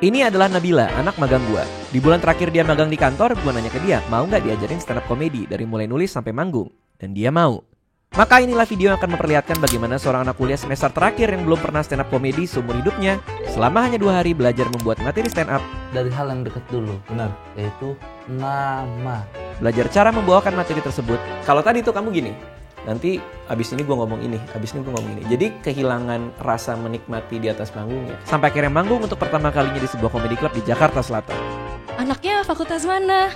Ini adalah Nabila, anak magang gua. Di bulan terakhir dia magang di kantor, gua nanya ke dia, mau nggak diajarin stand up comedy dari mulai nulis sampai manggung? Dan dia mau. Maka inilah video yang akan memperlihatkan bagaimana seorang anak kuliah semester terakhir yang belum pernah stand up comedy seumur hidupnya selama hanya 2 hari belajar membuat materi stand up. Dari hal yang dekat dulu. Benar. Yaitu nama. Belajar cara membawakan materi tersebut. Kalau tadi tuh kamu gini, nanti abis ini gue ngomong ini, abis ini gue ngomong ini. Jadi kehilangan rasa menikmati di atas panggungnya. Sampai akhirnya manggung untuk pertama kalinya di sebuah comedy club di Jakarta Selatan. Anaknya fakultas mana?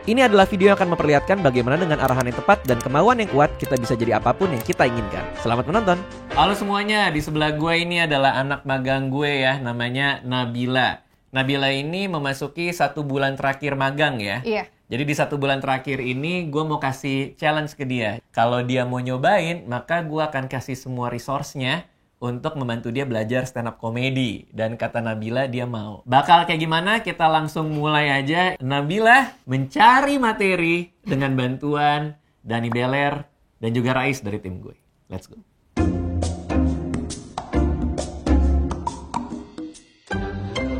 Ini adalah video yang akan memperlihatkan bagaimana dengan arahan yang tepat dan kemauan yang kuat kita bisa jadi apapun yang kita inginkan. Selamat menonton. Halo semuanya, di sebelah gue ini adalah anak magang gue ya, namanya Nabila. Nabila ini memasuki 1 bulan terakhir magang ya. Iya. Jadi di 1 bulan terakhir ini gue mau kasih challenge ke dia. Kalau dia mau nyobain, maka gue akan kasih semua resource-nya untuk membantu dia belajar stand up comedy. Dan kata Nabila dia mau. Bakal kayak gimana? Kita langsung mulai aja. Nabila mencari materi dengan bantuan Dani Beler dan juga Rais dari tim gue. Let's go.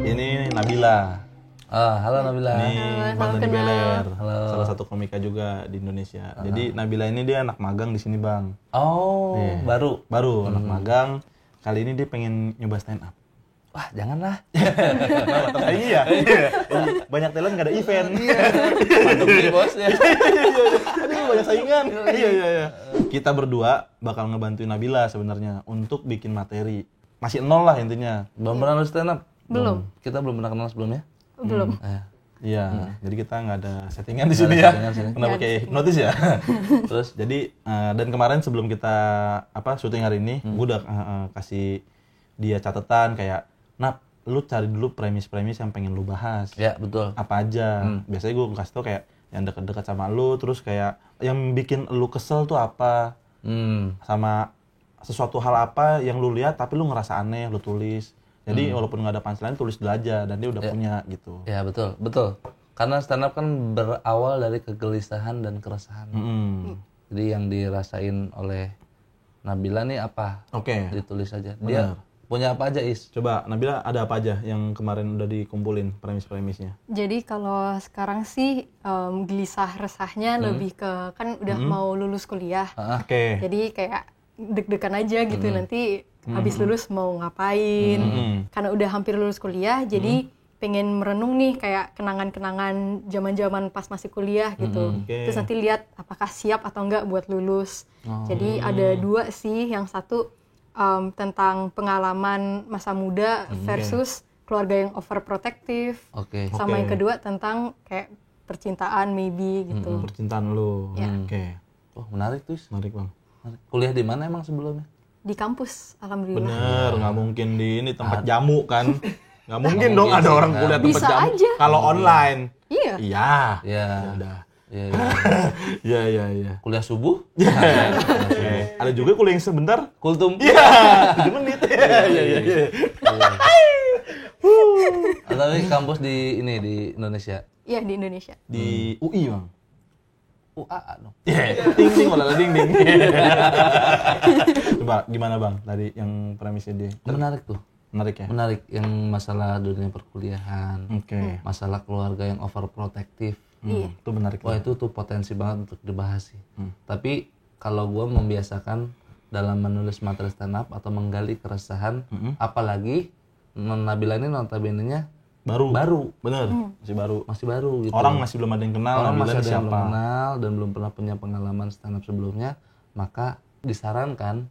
Ini Nabila. Halo Nabila. Ini Bang Dani Beler. Halo. Salah satu komika juga di Indonesia. Jadi Nabila ini dia anak magang di sini, Bang. Oh, Iya. baru. Anak magang. Kali ini dia pengen nyoba stand up. Wah, janganlah. Iya. Banyak talent gak ada event. Pandemi bos ya. Aduh, banyak saingan. Iya. Kita berdua bakal ngebantuin Nabila sebenarnya untuk bikin materi. Masih nol lah intinya. Belum pernah lu stand up? Belum. Kita belum pernah kenal sebelumnya? Belum. Iya, jadi kita nggak ada settingan di Nggak sini ada ya. settingan sini. Kenapa Nggak ada kayak hipnotis ya? Terus jadi dan kemarin sebelum kita syuting hari ini, gue udah kasih dia catatan kayak, "Nap, lu cari dulu premis-premis yang pengen lu bahas." Ya, betul. Apa aja. Biasanya gue kasih tau kayak yang dekat-dekat sama lu, terus kayak yang bikin lu kesel tuh apa? Sama sesuatu hal apa yang lu lihat tapi lu ngerasa aneh, lu tulis. Jadi walaupun nggak ada punchline, tulis dulu aja dan dia udah punya gitu. Ya, betul. Karena stand up kan berawal dari kegelisahan dan keresahan. Jadi yang dirasain oleh Nabila nih apa? Oke. Ditulis aja. Benar. Dia punya apa aja, Is? Coba Nabila ada apa aja yang kemarin udah dikumpulin premis-premisnya? Jadi kalau sekarang sih gelisah resahnya lebih ke kan udah mau lulus kuliah. Oke. Jadi kayak deg-degan aja gitu nanti habis lulus mau ngapain. Karena udah hampir lulus kuliah jadi pengen merenung nih kayak kenangan-kenangan zaman-zaman pas masih kuliah gitu. Oke. Terus nanti lihat apakah siap atau enggak buat lulus. Jadi ada 2 sih, yang satu tentang pengalaman masa muda versus keluarga yang overprotective. Oke. Sama Oke. yang kedua tentang kayak percintaan maybe gitu. Percintaan lu. Ya. Oke. Oh, menarik tuh, Is. Menarik, Bang. Kuliah di mana emang sebelumnya? Di kampus, alhamdulillah. Bener, nggak mungkin di ini tempat jamu kan. Nggak mungkin dong ada orang kuliah tempat Bisa jamu. aja. Kalau online. Iya. Iya. Ya. Udah. Iya. Iya. Kuliah subuh? Oke. Ada juga kuliah yang sebentar. Kultum? Iya, 7 menit. Iya. Atau ini kampus di Indonesia? Iya, di Indonesia. Di UI, Bang. UAA dong. Ding wala ding. Coba gimana, Bang? Tadi yang premisnya dia. Menarik tuh. Menarik ya? Menarik yang masalah dunia perkuliahan. Oke. Masalah keluarga yang overprotective. Iya. Itu menarik. Wah, itu tuh potensi banget untuk dibahas sih. Tapi kalau gue membiasakan dalam menulis materi stand up atau menggali keresahan, apalagi Nabila ini notabene-nya baru. Bener, masih baru gitu. Orang masih belum ada yang kenal. Orang Nabila masih ada yang siapa. belum kenal dan belum pernah punya pengalaman stand up sebelumnya, maka disarankan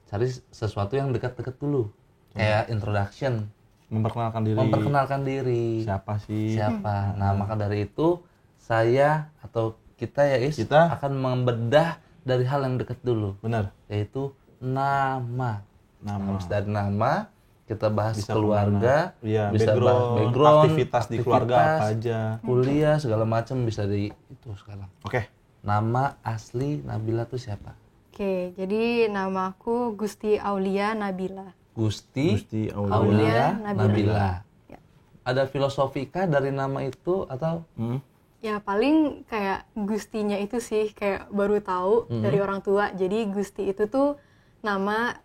cari sesuatu yang dekat-dekat dulu. Kayak introduction, memperkenalkan diri. Siapa. Nah, maka dari itu saya atau kita ya Is akan membedah dari hal yang dekat dulu. Benar. Yaitu nama. Habis dari nama kita bahas Bisa keluarga, iya, bisa bahas background, aktivitas di keluarga apa aja. kuliah segala macam bisa di itu sekarang. Oke. Nama asli Nabila tuh siapa? Oke, jadi namaku Gusti Aulia Nabila. Gusti Aulia Nabila. Ya. Ada filosofika dari nama itu atau? Ya paling kayak Gustinya itu sih kayak baru tahu dari orang tua. Jadi Gusti itu tuh nama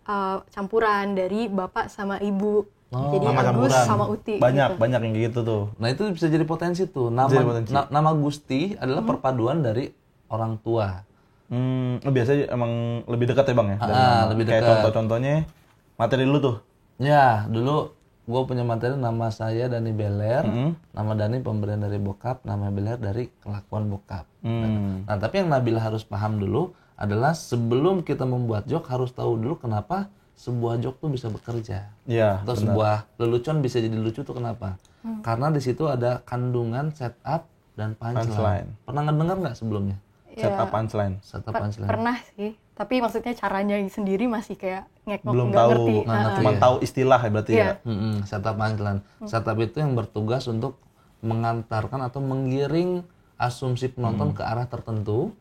campuran dari bapak sama ibu. Jadi Nama Agus campuran. sama Uti. Banyak gitu. banyak yang kayak gitu tuh. Nah itu bisa jadi potensi tuh. Nama Bisa jadi potensi. nama Gusti adalah perpaduan dari orang tua. Biasanya emang lebih dekat ya bang ya? Dari nama. lebih Kayak dekat. contoh-contohnya materi lu tuh. Ya, dulu gue punya materi nama saya Dani Beler, nama Dani pemberian dari bokap, nama Beler dari kelakuan bokap. Nah, tapi yang Nabila harus paham dulu adalah sebelum kita membuat joke harus tahu dulu kenapa sebuah joke tuh bisa bekerja. Iya. Atau sebuah lelucon bisa jadi lucu tuh kenapa? Karena di situ ada kandungan setup dan punchline. Pernah ngedengar nggak sebelumnya? Setup punchline. Setup punchline. Pernah sih, tapi maksudnya caranya sendiri masih kayak ngekok, Belum nggak tahu, ngerti. cuma tahu istilah ya berarti Iya. ya. Setup punchline. Setup itu yang bertugas untuk mengantarkan atau menggiring asumsi penonton ke arah tertentu.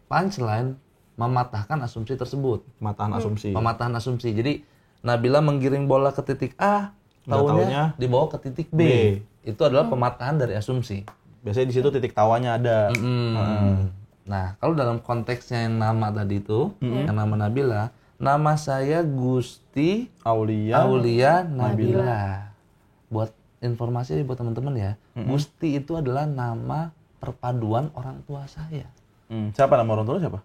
Punchline mematahkan asumsi tersebut. Pematahan asumsi. Pematahan asumsi. Jadi Nabila menggiring bola ke titik A, Nggak taunya taunya dibawa ke titik B. B. Itu adalah pematahan dari asumsi. Biasanya di situ titik tawanya ada. Nah, kalau dalam konteksnya yang nama tadi itu, yang nama Nabila, nama saya Gusti Aulia Nabila. Buat informasi buat teman-teman ya, Gusti itu adalah nama perpaduan orang tua saya. Siapa nama orang tua siapa?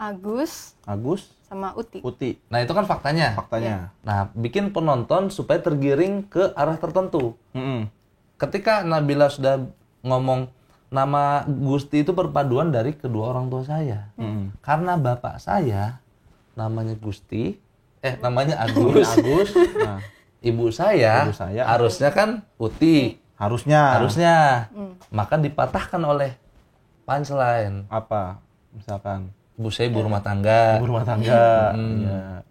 Agus Agus sama Uti. Uti. Nah, itu kan faktanya. Faktanya. Nah, bikin penonton supaya tergiring ke arah tertentu. Ketika Nabila sudah ngomong nama Gusti itu perpaduan dari kedua orang tua saya. Karena bapak saya namanya Gusti, namanya Agus. Nah, Ibu saya harusnya kan Uti. harusnya. Maka dipatahkan oleh punchline. Apa? Misalkan Ibu saya ibu rumah tangga. ibu rumah tangga. Iya.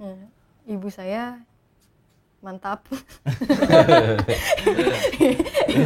Ibu saya mantap. Ibu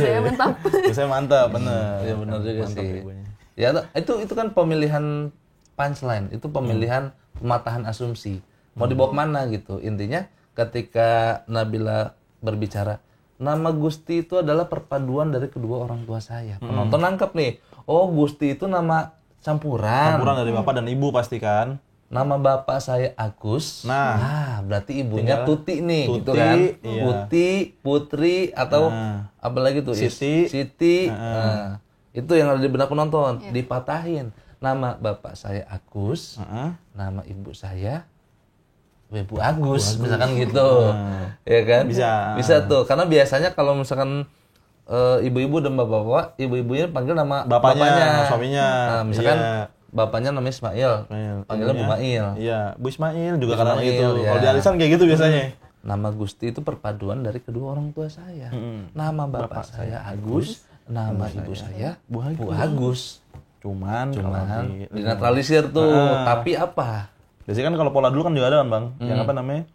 saya mantap, bener. Ya benar juga Mantap sih. ibunya. Ya itu kan pemilihan punchline, itu pemilihan pematahan asumsi. Mau dibawa kemana gitu. Intinya ketika Nabila berbicara, nama Gusti itu adalah perpaduan dari kedua orang tua saya. Penonton nangkep nih, oh Gusti itu nama campuran. Campuran dari bapak dan ibu pasti kan. Nama bapak saya Agus. Nah, berarti ibunya tinggal Tuti nih, Tuti, gitu kan? iya. Putih, Putri atau apa lagi tuh? Siti. Nah, itu yang ada di benak penonton. Dipatahin. Nama bapak saya Agus, nama ibu saya Bu Agus, misalkan gitu. Ya kan? Bisa tuh. Karena biasanya kalau misalkan ibu-ibu dan bapak-bapak, ibu-ibunya panggil nama bapaknya, suaminya. Nah, misalkan Iya. bapaknya namanya Ismail, panggilnya Bu Mail. Iya, Bu Ismail juga Bu kadang Ismail, gitu. ya. Kalau di arisan kayak gitu biasanya. Nama Gusti itu perpaduan dari kedua orang tua saya. Nama bapak saya Agus, nama ibu saya Bu Agus. Cuman kalau Dinetralisir tuh. Tapi apa? biasanya kan kalau pola dulu kan juga ada kan bang, yang apa namanya?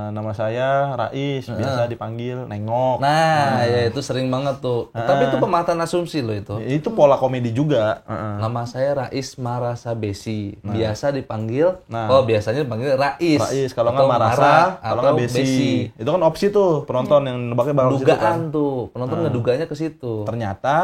Nama saya Rais, biasa dipanggil Nengok. Nah, ya itu sering banget tuh. Tapi itu pematahan asumsi loh itu. Itu pola komedi juga. Nama saya Rais Marasa Besi. Biasa dipanggil, Nah. biasanya dipanggil Rais. Rais, kalau atau nggak Marasa, kalau nggak atau Besi. Itu kan opsi tuh penonton yang nebaknya bakal ke situ kan. Dugaan tuh, penonton ngeduganya ke situ. Ternyata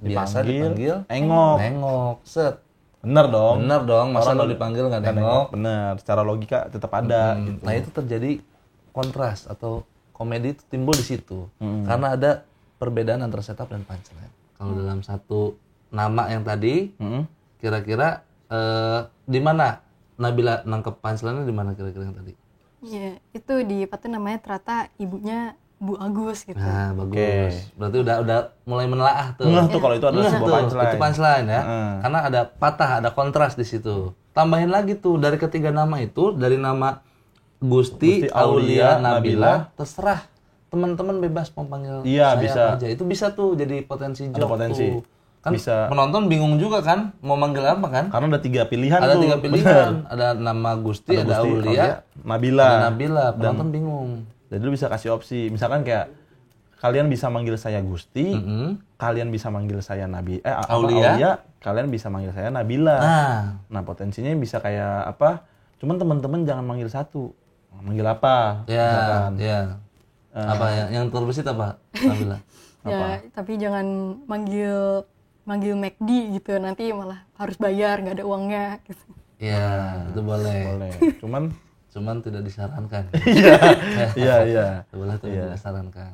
Biasa dipanggil Nengok. Set. Bener dong. Masa Orang lo dipanggil nggak nggak nengok? Bener, secara logika tetap ada. Gitu. Nah itu terjadi kontras atau komedi itu timbul di situ. Karena ada perbedaan antara setup dan punchline. Kalau dalam satu nama yang tadi, kira-kira di mana Nabila nangkep punchline-nya di mana kira-kira yang tadi? Ya, itu di apa tuh namanya ternyata ibunya Bu Agus gitu. Nah, bagus. Berarti udah mulai menelaah tuh. Nggak tuh kalau itu adalah Nggak sebuah tuh, punchline. itu punchline ya. Karena ada patah, ada kontras di situ. Tambahin lagi tuh dari ketiga nama itu, dari nama Gusti Aulia Nabila, terserah teman-teman bebas mau panggil Iya, saya bisa. apa aja. Itu bisa tuh jadi potensi Ada joke potensi. tuh. Kan Bisa. penonton bingung juga kan mau manggil apa kan? Karena ada 3 pilihan Ada tuh. 3 pilihan. Ada nama Gusti, ada Aulia, Nabila. ada Nabila. Penonton bingung. Jadi lu bisa kasih opsi. Misalkan kayak kalian bisa manggil saya Gusti, kalian bisa manggil saya Aulia, kalian bisa manggil saya Nabila. Nah, potensinya bisa kayak apa? Cuman teman-teman jangan manggil satu. Manggil apa? Misalkan. Apa yang terbesit apa? Nabila. Ya, tapi jangan manggil McD gitu, nanti malah harus bayar, nggak ada uangnya gitu. Iya, itu boleh. Boleh. Cuman tidak disarankan. Iya. Boleh tidak disarankan.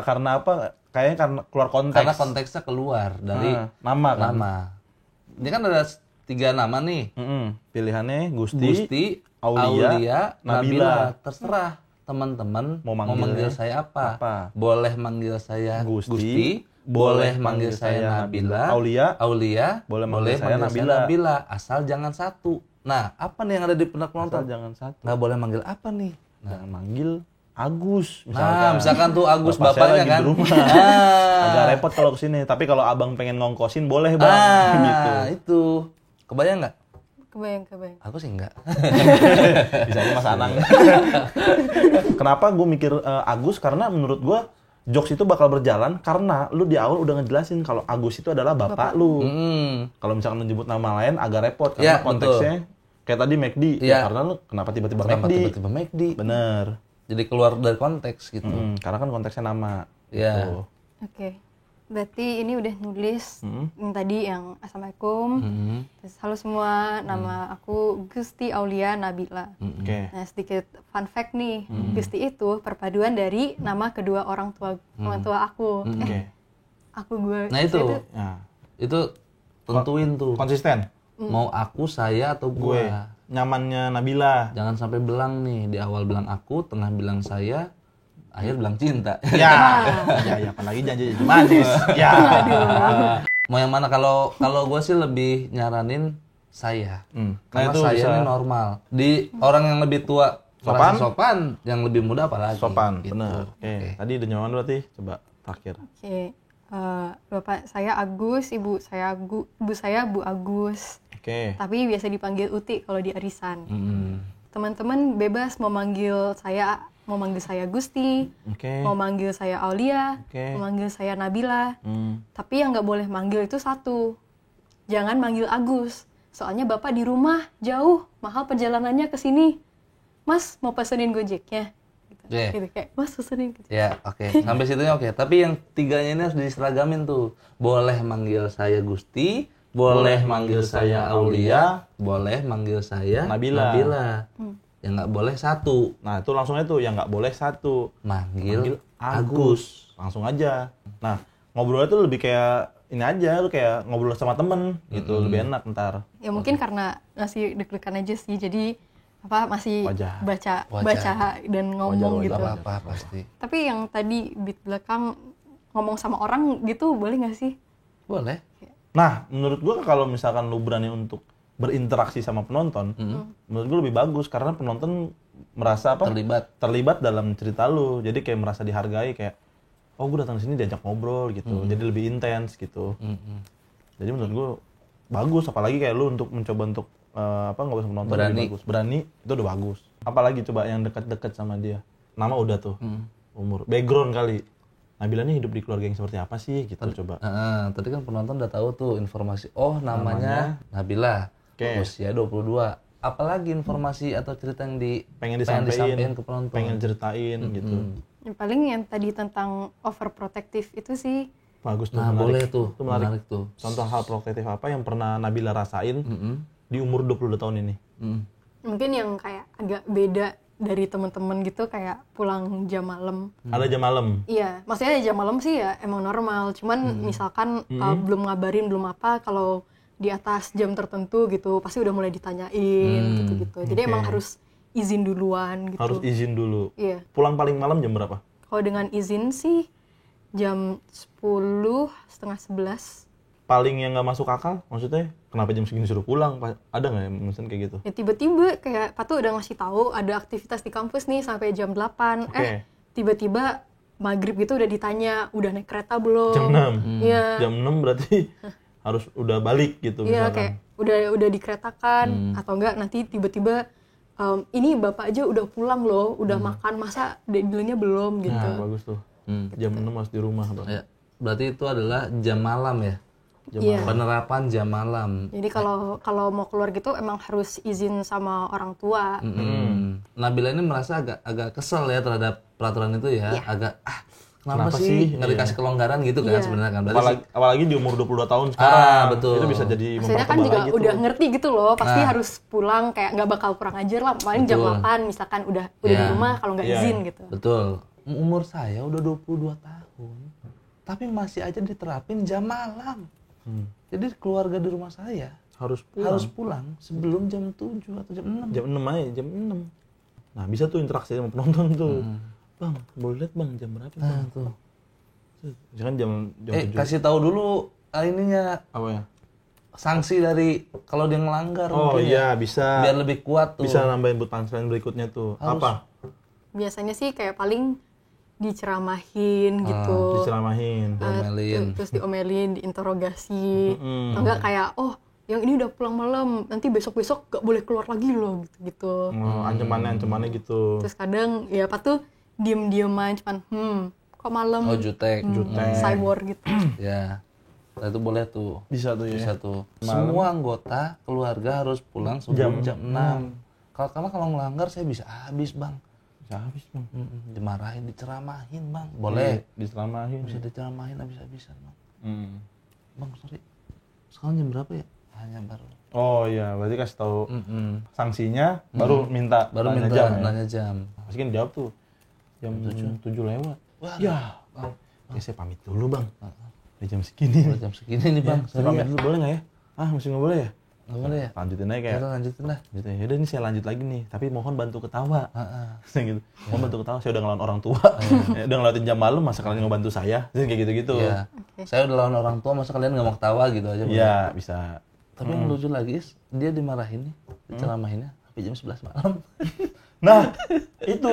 Karena apa? Kayaknya karena keluar konteks. Karena konteksnya keluar dari nama kan. nama. Ini kan ada 3 nama nih. Pilihannya Gusti, Aulia, Nabila. Terserah teman-teman mau manggil saya apa. Boleh manggil saya Gusti, boleh manggil saya Nabila, Aulia, boleh manggil saya Nabila. Asal jangan satu. Nah, apa nih yang ada di benak penonton? Asal jangan satu. Nggak boleh manggil apa nih? Jangan manggil Agus. Misalkan tuh Agus bapaknya lagi kan. di rumah. Agak repot kalau kesini. Tapi kalau abang pengen ngongkosin boleh bang. Gitu. Itu. Kebayang nggak? Kebayang. Aku sih enggak. Bisa aja Mas Anang. Kenapa gue mikir Agus? Karena menurut gue jokes itu bakal berjalan karena lu di awal udah ngejelasin kalau Agus itu adalah bapak lu. Kalau misalkan menyebut nama lain agak repot karena konteksnya kayak tadi McD. Ya karena lu kenapa tiba-tiba McD? Bener. Jadi keluar dari konteks gitu. Karena kan konteksnya nama. Iya. Gitu. Oke. Berarti ini udah nulis yang tadi yang Assalamualaikum. Terus halo semua, nama aku Gusti Aulia Nabila. Oke. Nah, sedikit fun fact nih. Gusti itu perpaduan dari nama kedua orang tua aku. Aku gue. Nah itu tentuin tuh. Konsisten. Mau aku, saya atau gue. Nyamannya Nabila. Jangan sampai belang nih, di awal bilang aku, tengah bilang saya, akhir bilang cinta. Ya, apalagi janji manis. Ya. Mau yang mana? Kalau gue sih lebih nyaranin saya. Karena itu saya bisa ini normal. Di orang yang lebih tua, sopan, yang lebih muda apalagi. Sopan, gitu. bener. Oke. Tadi udah nyaman berarti, coba terakhir. Oke. Bapak saya Agus, ibu saya Bu Agus. Oke. Tapi biasa dipanggil Uti kalau di arisan. Teman-teman bebas mau manggil saya Gusti, mau manggil saya Aulia, mau manggil saya Nabila. Tapi yang nggak boleh manggil itu satu, jangan manggil Agus. Soalnya bapak di rumah jauh, mahal perjalanannya ke sini. Mas mau pesenin Gojeknya? Gitu kayak Mas pesenin. Gitu. Ya oke. Sampai situnya oke. Tapi yang 3-nya ini harus diseragamin tuh. Boleh manggil saya Gusti, boleh manggil saya Aulia, boleh manggil saya Nabila. Yang nggak boleh satu. Nah itu langsung itu yang nggak boleh satu. Manggil Agus. Langsung aja. Nah ngobrolnya tuh lebih kayak ini aja, lu kayak ngobrol sama temen gitu, lebih enak ntar. Ya mungkin karena masih deg-degan aja sih, jadi masih baca dan ngomong gitu. Apa pasti. Tapi yang tadi beat belakang ngomong sama orang gitu boleh nggak sih? Boleh. Nah, menurut gua kalau misalkan lu berani untuk berinteraksi sama penonton, menurut gua lebih bagus karena penonton merasa terlibat dalam cerita lu. Jadi kayak merasa dihargai, kayak oh gua datang sini diajak ngobrol gitu. Jadi lebih intens gitu. Jadi menurut gua bagus, apalagi kayak lu untuk mencoba untuk ngobrol sama penonton lebih bagus. Berani itu udah bagus. Apalagi coba yang dekat-dekat sama dia. Nama udah tuh. Umur, background kali. Nabila nih hidup di keluarga yang seperti apa sih gitu coba. Tadi kan penonton udah tahu tuh informasi. Oh, namanya Nabila. Usia 22. Apalagi informasi atau cerita yang pengen disampaikan ke penonton. Pengen ceritain gitu. Yang paling yang tadi tentang overprotective itu sih bagus tuh. Nah, boleh tuh. Itu menarik tuh. Contoh hal protektif apa yang pernah Nabila rasain di umur 22 tahun ini? Mungkin yang kayak agak beda dari teman-teman gitu, kayak pulang jam malam. Ada jam malam? Iya, maksudnya jam malam sih ya emang normal. Cuman misalkan belum ngabarin, belum apa, kalau di atas jam tertentu gitu, pasti udah mulai ditanyain gitu-gitu. Jadi emang harus izin duluan gitu. Harus izin dulu? Iya. Pulang paling malam jam berapa? Kalau dengan izin sih jam 10, setengah 11. Paling yang nggak masuk akal, maksudnya kenapa jam segini suruh pulang? Ada nggak ya misalnya kayak gitu? Ya tiba-tiba kayak Patu udah ngasih tahu ada aktivitas di kampus nih sampai jam 8. Tiba-tiba maghrib gitu udah ditanya, udah naik kereta belum? Jam 6? Iya. Jam 6 berarti harus udah balik gitu Iya, misalkan. kayak udah dikeretakan, atau enggak nanti tiba-tiba ini bapak aja udah pulang loh, udah makan, masa dealnya belum gitu. Nah, bagus tuh. Jam 6 harus di rumah. Ya, berarti itu adalah jam malam ya? Iya. Penerapan jam malam. Jadi kalau mau keluar gitu emang harus izin sama orang tua. Nabila ini merasa agak kesel ya terhadap peraturan itu ya. Agak Kenapa sih nggak dikasih kelonggaran gitu kan sebenarnya kan? Apalagi di umur 22 tahun sekarang. Betul. Itu bisa jadi maksudnya kan juga gitu. udah ngerti gitu loh, pasti harus pulang, kayak nggak bakal kurang ajar lah, paling jam 8 misalkan udah di rumah kalau nggak izin gitu. Betul. Umur saya udah 22 tahun, tapi masih aja diterapin jam malam. Jadi keluarga di rumah saya harus pulang sebelum jam 7 atau jam 6. Jam 6 aja, jam 6. Nah, bisa tuh interaksi sama penonton tuh. Bang, boleh lihat Bang jam berapa Bang? Tuh. Jangan jam 7. Kasih tahu dulu ininya Apa ya? sanksi dari kalau dia ngelanggar Oh mungkin iya, bisa. biar lebih kuat tuh. Bisa nambahin punchline berikutnya tuh. Apa? Biasanya sih kayak paling diceramahin gitu. Diceramahin. Diomelin. Terus diomelin, diinterogasi. Atau enggak kayak, oh yang ini udah pulang malam, nanti besok-besok gak boleh keluar lagi loh, gitu-gitu. Ancamannya gitu. Terus kadang, ya apa tuh, diem-dieman, cuman, kok malam? Oh, jutek. Cyborg gitu. Ya. Nah, itu boleh tuh. Bisa tuh ya. Bisa tuh. Semua anggota keluarga harus pulang sebelum jam 6. Karena kalau ngelanggar saya bisa habis, Bang. Bisa habis, Bang. Dimarahin, diceramahin, Bang. Boleh. Diceramahin. Bisa diceramahin habis-habisan, Bang. Bang, sorry. Sekarang jam berapa ya? Hanya baru. Oh iya, berarti kasih tahu sanksinya, baru minta nanya jam. Pasti kan jawab tuh jam 7 lewat. Wah, Ya, saya pamit dulu Bang. Udah jam segini. jam segini nih, Bang. Saya pamit dulu boleh nggak ya? Masih nggak boleh ya? Nggak boleh ya? Lanjutin aja kayak. Udah lanjutin dah. Gitu ya. Udah, ini saya lanjut lagi nih, tapi mohon bantu ketawa. Saya gitu. Mohon bantu ketawa, saya udah ngelawan orang tua. Udah ngelewatin jam malam, masa kalian ngebantu saya? Kayak gitu-gitu. Iya. Saya udah lawan orang tua, masa kalian nggak mau ketawa gitu aja? Iya, bisa. Tapi yang lucu lagi, dia dimarahin nih, diceramahinnya sampai jam 11 malam. Nah, itu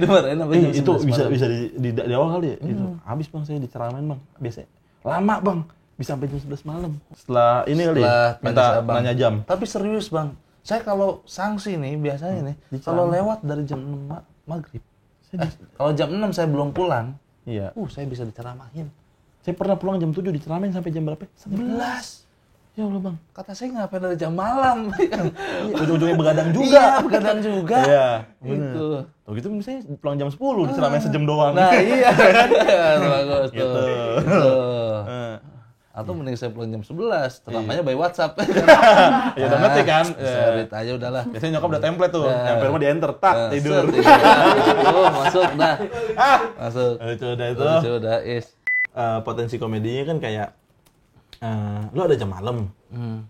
Dimarahin sampai jam 11 itu malam. bisa di awal kali ya. Itu habis Bang saya diceramain Bang. Biasanya lama Bang, bisa sampai jam 11 malam. Setelah ini kali ya, minta nanya jam. Tapi serius Bang, saya kalau sanksi nih biasanya nih, kalau lewat dari jam 6 maghrib, kalau jam 6 saya belum pulang, Iya. saya bisa diceramahin. Saya pernah pulang jam 7 diceramain sampai jam berapa? 11. Ya Allah Bang. Kata saya ngapain dari jam malam? Ujung-ujungnya begadang juga. Iya, begadang juga. Iya. Gitu. Tuh gitu misalnya pulang jam 10 diceramain sejam doang. Nah iya, bagus tuh. Gitu. Gitu. Atau mending saya pulang jam 11, ceramahnya by WhatsApp. Ya udah ngerti kan? Solid aja udahlah. Biasanya nyokap udah template tuh. Nyampe rumah di enter, tak tidur. Masuk dah. Masuk. Itu udah itu. Lucu udah is. Potensi komedinya kan kayak lu ada jam malam.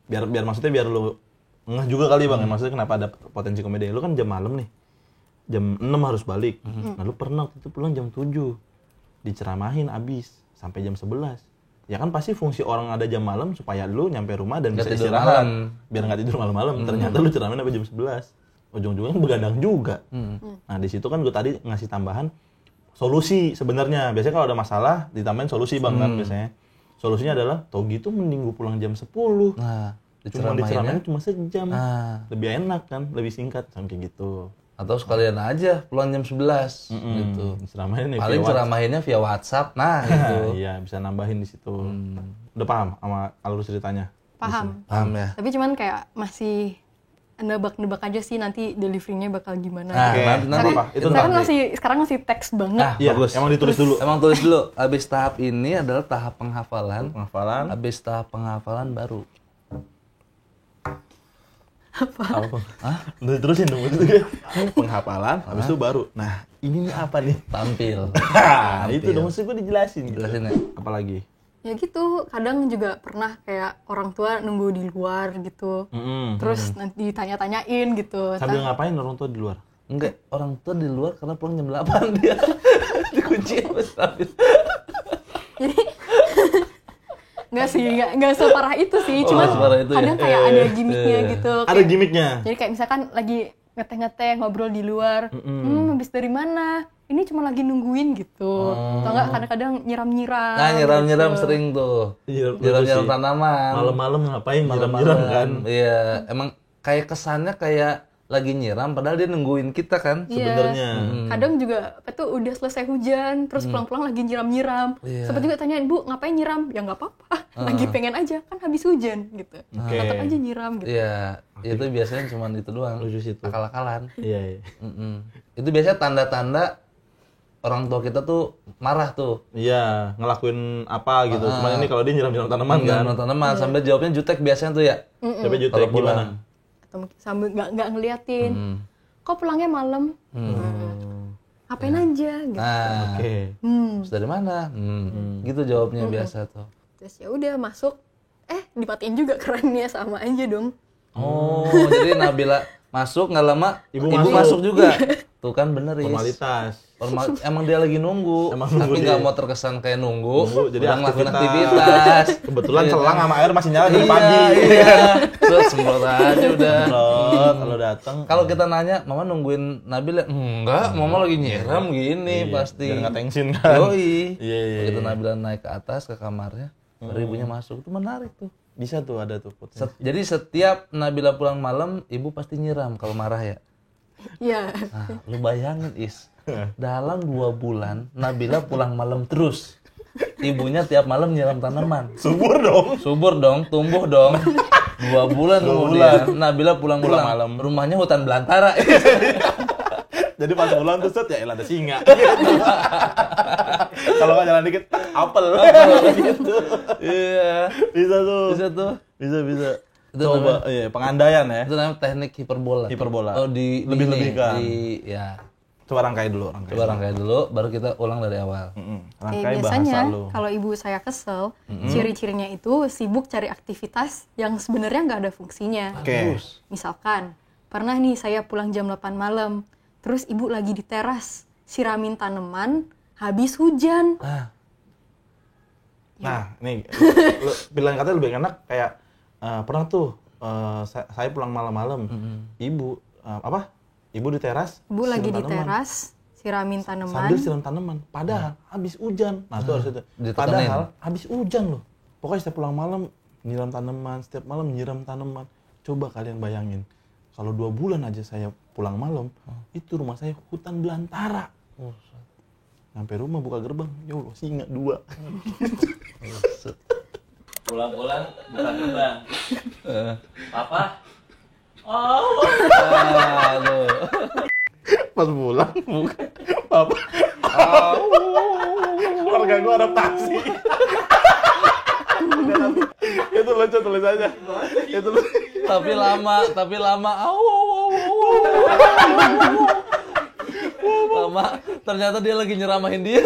Biar maksudnya biar lu ngeh juga kali Bang. Maksudnya kenapa ada potensi komedi? Lu kan jam malam nih. Jam 6 harus balik. Nah, lu pernah waktu itu pulang jam 7. Diceramahin abis sampai jam 11. Ya kan pasti fungsi orang ada jam malam supaya lu nyampe rumah dan bisa istirahat. Biar nggak tidur malam-malam. Ternyata lu ceramahin sampai jam 11. Ujung-ujungnya begadang juga. Nah, di situ kan gue tadi ngasih tambahan solusi sebenarnya. Biasanya kalau ada masalah ditambahin solusi Bang kan biasanya. Solusinya adalah toh gitu mending gue pulang jam 10. Nah, Cuma diceramain cuma sejam. Nah. Lebih enak kan, lebih singkat kayak gitu. Atau sekalian aja pulang jam 11 gitu. Ceramahin Paling ceramahinnya via WhatsApp. Nah, gitu. Iya, bisa nambahin di situ. Udah paham sama alur ceritanya? Paham. Paham ya? Tapi cuman kayak masih nebak-nebak aja sih nanti delivery-nya bakal gimana. Nah, Oke, nanti apa? Itu Sekarang masih teks banget. Iya, bagus. Emang ditulis dulu. Emang tulis dulu. Habis tahap ini adalah tahap penghafalan. Penghafalan. Habis tahap penghafalan baru. Apa Bang? Udah diterusin dong itu dia. Penghafalan, habis itu baru. Nah, ini nih apa nih? Tampil. Itu dong maksud gue dijelasin gitu. Jelasin ya. Apalagi? Ya gitu, kadang juga pernah kayak orang tua nunggu di luar gitu. Terus nanti ditanya-tanyain gitu. Sambil ngapain orang tua di luar? Enggak, orang tua di luar karena pulang jam 8 dia. Dikunci habis. Jadi nggak sih, nggak separah itu sih. Cuman separah itu ya? kadang kayak ada gimmicknya gitu. Ada Kayak- gimmicknya. Jadi kayak misalkan lagi ngeteh-ngeteh ngobrol di luar. Habis dari mana? Ini cuma lagi nungguin gitu. Atau enggak kadang-kadang nyiram-nyiram. Nah, nyiram-nyiram gitu. sering tuh. Nyiram Nyiram tanaman. Malam-malam ngapain nyiram-nyiram kan? Iya, emang kayak kesannya kayak lagi nyiram padahal dia nungguin kita kan Iya. Sebenarnya. Kadang juga apa tuh udah selesai hujan, terus pulang-pulang lagi nyiram-nyiram. Sempat juga tanyain, "Bu, ngapain nyiram?" Ya nggak apa-apa. Lagi pengen aja, kan habis hujan gitu. Tetap aja nyiram gitu. Iya, itu biasanya cuma itu doang. Lucu situ. Akal-akalan. Iya, iya. Itu biasanya tanda-tanda orang tua kita tuh marah tuh. Iya, ngelakuin apa gitu. Cuman ini kalau dia nyiram-nyiram tanaman kan. Nyiram tanaman sambil jawabnya jutek biasanya tuh ya. Tapi jutek Kalau pulang. gimana? Atau mungkin sambil nggak ngeliatin. Kok pulangnya malam? Ngapain aja gitu. Nah, Oke. terus dari mana? Gitu jawabnya biasa tuh. Terus ya udah masuk, dimatiin juga kerannya, sama aja dong. Oh, jadi Nabila masuk nggak lama, Ibu masuk juga. Tuh kan bener ya. Formalitas. Emang dia lagi nunggu, Emang nunggu tapi dia. nggak mau terkesan kayak nunggu, Jadi udah ngelakuin aktivitas. aktivitas. Kebetulan Iya selang kan? sama air masih nyala dari pagi. Iya. Terus semprot aja udah. Semprot, kalau datang. Kalau kita nanya, Mama nungguin Nabila? Enggak, Mama lagi nyiram gini pasti. Biar nggak tensin kan. Yoi. Iya, iya, Begitu iya. Nabila naik ke atas ke kamarnya, baru ibunya masuk. Itu menarik tuh. Bisa tuh ada tuh potensi. Jadi setiap Nabila pulang malam, ibu pasti nyiram kalau marah ya. Iya. Nah, lu bayangin dalam 2 bulan Nabila pulang malam terus. Ibunya tiap malam nyiram tanaman. Subur dong, tumbuh dong. 2 bulan kemudian Nabila pulang malam. Rumahnya hutan belantara. Jadi pas pulang tuh set ya elah ada singa. Kalau nggak jalan dikit, apel. Gitu. Iya. Bisa tuh. Bisa tuh. Bisa. Itu Coba, iya, pengandaian ya. Itu namanya teknik hiperbola. Hiperbola. Oh, Lebih-lebihkan. Ya. Coba rangkai dulu, Coba rangkai dulu, baru kita ulang dari awal. Rangkai bahasa Biasanya lu. kalau ibu saya kesel, ciri-cirinya itu sibuk cari aktivitas yang sebenarnya nggak ada fungsinya. Oke. Misalkan, pernah nih saya pulang jam 8 malam, terus ibu lagi di teras, siramin tanaman, habis hujan. Nah, nih pilihan kata lebih enak kayak pernah tuh saya pulang malam-malam. Ibu Ibu di teras. Ibu siram lagi di tanaman. teras, siramin tanaman. Sambil siram tanaman. Padahal habis hujan. Nah, itu harus itu. Ditekenin. Padahal habis hujan loh. Pokoknya setiap pulang malam nyiram tanaman, setiap malam nyiram tanaman. Coba kalian bayangin. Kalau 2 bulan aja saya pulang malam, itu rumah saya hutan belantara. Sampai rumah buka gerbang, ya Allah, singa 2. Pulang-pulang buka gerbang. Papa? Aduh. Pas pulang buka, papa. Keluarga gua adaptasi. Itu lucu, tulis aja. Itu lucu. Tapi lama. Lama, ternyata dia lagi nyeramahin dia.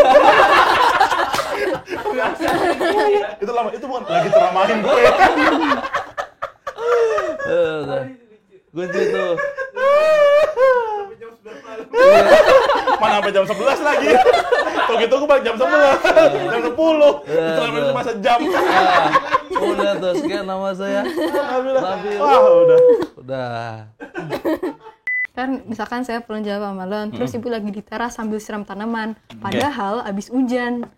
Itu lama, itu bukan lagi ceramahin gue. Kunci tuh. Mana sampai jam 11 lagi. Kalau gitu aku balik jam 11. Jam 10. Ceramahin cuma sejam. Udah tuh, sekian nama saya. Nabil. Wah, udah. Kan misalkan saya pulang jam 8 malam, terus ibu lagi di teras sambil siram tanaman. Padahal abis hujan.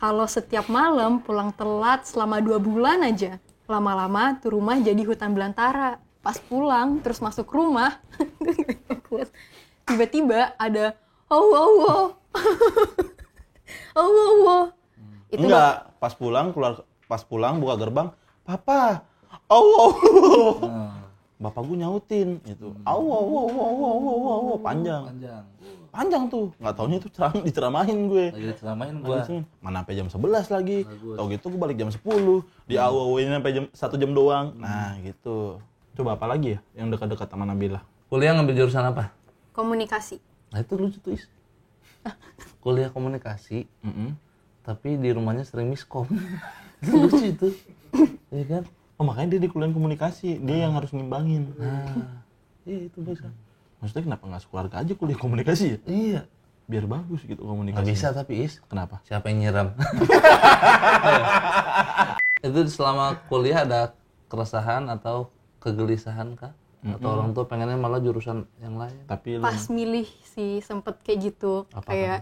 Kalau setiap malam pulang telat selama 2 bulan aja, lama-lama tuh rumah jadi hutan belantara. Pas pulang, terus masuk rumah, tiba-tiba ada oh. Itu Enggak, pas pulang buka gerbang, papa, oh. Bapak gue nyautin itu, panjang tuh, nggak taunya itu diceramahin gue. Lagi diceramahin gua. Mana sampai jam 11 lagi, tau gitu gue balik jam 10, di awal-awalnya sampai jam 1 jam doang. Nah gitu. Coba apa lagi ya yang dekat-dekat sama Nabila? Kuliah ngambil jurusan apa? komunikasi. Nah itu lucu tuh, Is. Kuliah komunikasi, tapi di rumahnya sering miskom. Itu lucu itu. Iya kan? Oh makanya dia di kuliah komunikasi, dia yang harus ngimbangin. Nah, iya itu bisa. Maksudnya kenapa nggak sekeluarga aja kuliah komunikasi ya? Iya. Biar bagus gitu komunikasi. Nggak bisa tapi, Is. Kenapa? Siapa yang nyiram? Itu selama kuliah ada keresahan atau kegelisahan kah? Atau orang tua pengennya malah jurusan yang lain? Tapi lu Pas milih sih sempet kayak gitu. Apa Kayak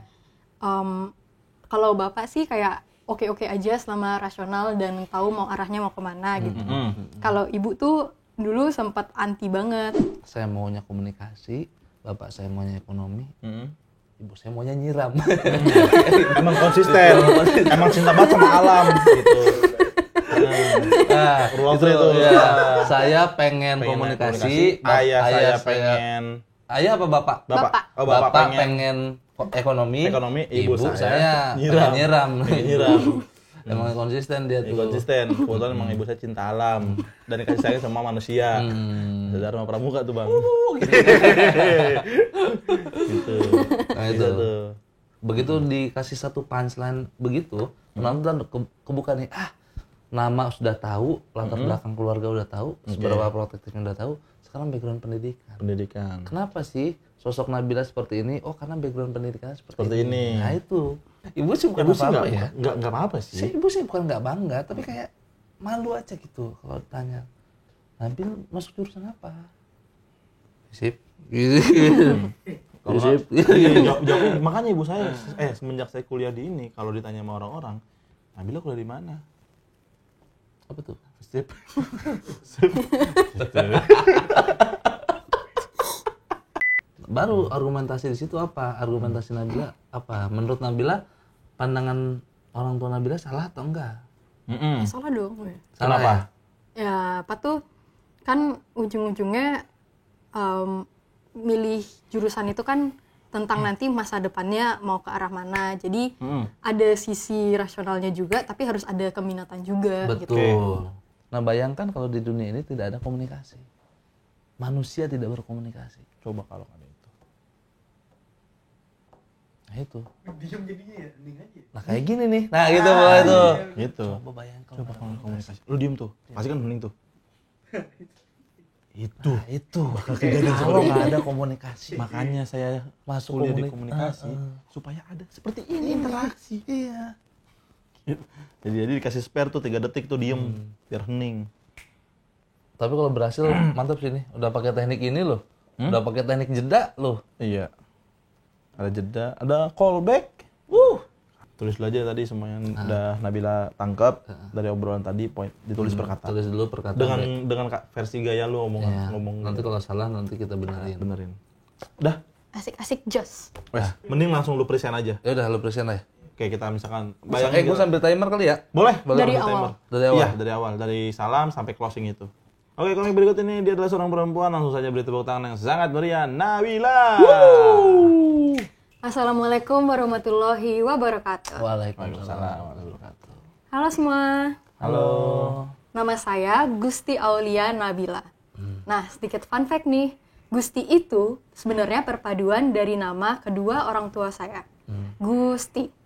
kalau bapak sih kayak oke-oke aja selama rasional dan tahu mau arahnya mau kemana gitu. Kalau ibu tuh dulu sempat anti banget. Saya maunya komunikasi, bapak saya maunya ekonomi, ibu saya maunya nyiram. emang konsisten, emang cinta banget sama alam gitu. Nah, itu. Ya. Saya pengen komunikasi, Ayah saya ayah pengen. Ayah apa bapak? Bapak. Oh, Bapak pengen. pengen ekonomi, ibu saya nyiram. nyiram. Emang konsisten dia tuh. Konsisten. Kebetulan emang ibu saya cinta alam dan kasih sayang sama manusia. Dharma Pramuka tuh, Bang. Gitu. Nah itu. Begitu dikasih satu punchline begitu, penonton kebuka nih. Nama sudah tahu, latar belakang keluarga udah tahu, seberapa protektifnya udah tahu. Sekarang background pendidikan. Kenapa sih sosok Nabila seperti ini? Oh, karena background pendidikannya seperti ini. Nah itu. Ibu sih bukan apa-apa ya. Enggak apa-apa sih. Ibu sih bukan nggak bangga, tapi kayak malu aja gitu kalau tanya. Nabil masuk jurusan apa? Sip. Sip. Jawab, makanya ibu saya semenjak saya kuliah di ini, kalau ditanya sama orang-orang, Nabila kuliah di mana? Apa tuh? Sip. Baru argumentasi di situ apa? Argumentasi Nabila apa? Menurut Nabila, pandangan orang tua Nabila salah atau enggak? Salah dong. Salah Kenapa? Ya, apa tuh? Kan ujung-ujungnya milih jurusan itu kan tentang nanti masa depannya mau ke arah mana. Jadi ada sisi rasionalnya juga, tapi harus ada keminatan juga. Betul. Gitu. Nah bayangkan kalau di dunia ini tidak ada komunikasi. Manusia tidak berkomunikasi. Coba kalau ada itu. Nah itu. Diam jadinya ya, hening aja. Nah kayak gini nih. Nah gitu boleh tuh. Gitu. Coba bayangkan. Coba kalau komunikasi. Lu diem tuh. Pasti kan hening tuh. Itu. Nah, itu. Kalau nggak ada komunikasi. Makanya saya Masuk kuliah di komunikasi supaya ada seperti ini interaksi. Iya. Jadi dikasih spare tuh 3 detik tuh diem biar hening. Tapi kalau berhasil mantap sih nih. Udah pakai teknik ini loh. Udah pakai teknik jeda loh. Iya. Ada jeda, ada callback. Tulis dulu aja tadi semua yang udah Nabila tangkap dari obrolan tadi, poin ditulis per kata. Tulis dulu perkataan. Dengan versi gaya lu ngomong. Nanti kalau salah nanti kita benerin. Udah. Asik-asik jos. Wes, mending langsung lu present aja. Ya udah lu present lah ya. Kayak kita misalkan Gue sambil timer kali ya. Boleh Dari ambil awal. timer. Dari awal. Iya, dari awal, dari salam sampai closing itu. Oke, komik berikut ini dia adalah seorang perempuan, langsung saja beri tepuk tangan yang sangat meriah, Nabila. Assalamualaikum warahmatullahi wabarakatuh. Waalaikumsalam. Halo semua. Halo. Nama saya Gusti Aulia Nabila. Nah, sedikit fun fact nih. Gusti itu sebenarnya perpaduan dari nama kedua orang tua saya. Gusti.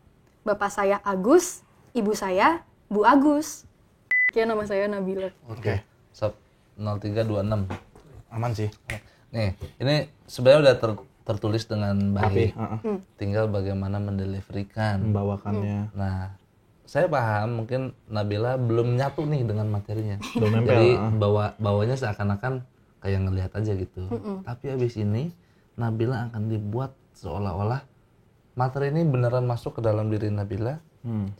Bapak saya Agus, ibu saya Bu Agus. Ya, nama saya Nabila. Oke. Sub 0326. Aman sih. Nih, ini sebenarnya udah tertulis dengan baik. Tapi, Tinggal bagaimana mendeliverikan. membawakannya. Nah, saya paham mungkin Nabila belum nyatu nih dengan materinya. Belum nempel. Jadi bawanya seakan-akan kayak ngelihat aja gitu. Tapi abis ini Nabila akan dibuat seolah-olah materi ini beneran masuk ke dalam diri Nabila,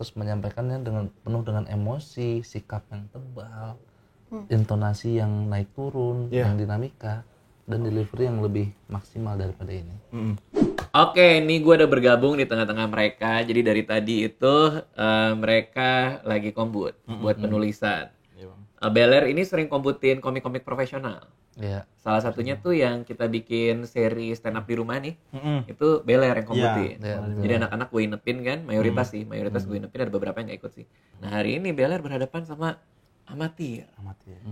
terus menyampaikannya dengan penuh dengan emosi, sikap yang tebal, intonasi yang naik turun, yang dinamika, dan delivery yang lebih maksimal daripada ini. Oke, ini gue udah bergabung di tengah-tengah mereka. Jadi dari tadi itu mereka lagi kombut buat penulisan. Beler ini sering kombutin komik-komik profesional. Iya. Salah satunya tuh yang kita bikin seri stand up di rumah nih, itu Beler yang kombutin. Jadi anak-anak gue inepin kan, mayoritas gue inepin, ada beberapa yang gak ikut sih. Nah hari ini Beler berhadapan sama amatir.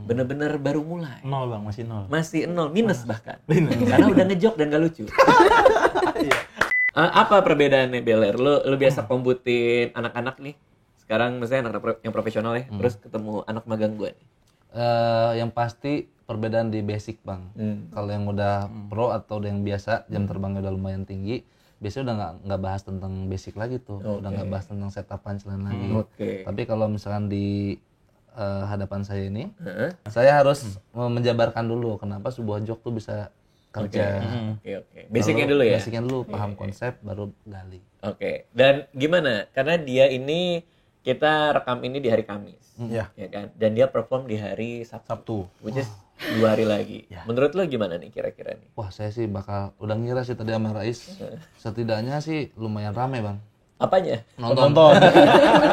Bener-bener baru mulai. 0 bang, masih 0. Masih 0, minus bahkan. Karena udah ngejok dan gak lucu. Apa perbedaannya Beler? Lu biasa kombutin anak-anak nih. Sekarang misalnya anak yang profesional ya, terus ketemu anak magang gue nih. Yang pasti perbedaan di basic bang. Kalau yang udah pro atau udah yang biasa, jam terbangnya udah lumayan tinggi, biasanya udah nggak bahas tentang basic lagi tuh, udah nggak bahas tentang setup punchline lagi. Tapi kalau misalkan di hadapan saya ini, saya harus menjabarkan dulu kenapa sebuah joke tuh bisa kerja. Basicnya dulu ya. Basicnya dulu, paham konsep, baru gali. Dan gimana? Karena dia ini kita rekam ini di hari Kamis, ya kan? Dan dia perform di hari Sabtu, which is 2 hari lagi. Menurut lo gimana nih kira-kira nih? Wah, saya sih udah ngira sih tadi sama Rais, setidaknya sih lumayan rame bang. Apanya? Nonton.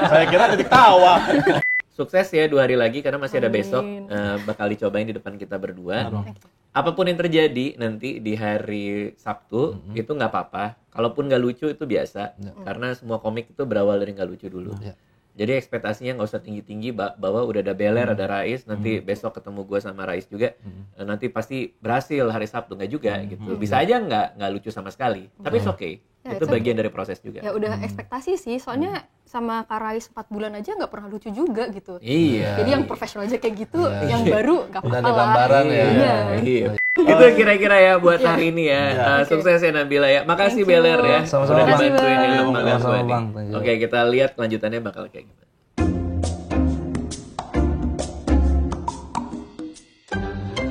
Saya kira titik tawa. Sukses ya 2 hari lagi karena masih ada Amin. besok. Bakal dicobain di depan kita berdua. Apapun yang terjadi nanti di hari Sabtu itu nggak apa-apa. Kalaupun nggak lucu itu biasa. Karena semua komik itu berawal dari nggak lucu dulu. Jadi ekspektasinya nggak usah tinggi-tinggi bahwa udah ada Beler, ada Rais, nanti besok ketemu gue sama Rais juga, nanti pasti berhasil hari Sabtu, nggak juga gitu. Bisa aja nggak lucu sama sekali, tapi it's okay. Ya, Itu it's bagian okay. dari proses juga. Ya udah ekspektasi sih, soalnya sama Kak Rais 4 bulan aja nggak pernah lucu juga gitu. Iya. Jadi yang profesional aja kayak gitu, yang baru nggak Udah apa-apa ada lah. gambaran ya. Iya. Iya. Itu kira-kira ya buat hari ini ya. Sukses ya Nabila ya. Makasih Thank you. Beler ya. Sama-sama, Udah Bang. bantuin Makasih, ilmu Bang. magang Sama-sama, gue nih. Bang. Thank you. Oke, kita lihat kelanjutannya bakal kayak gimana.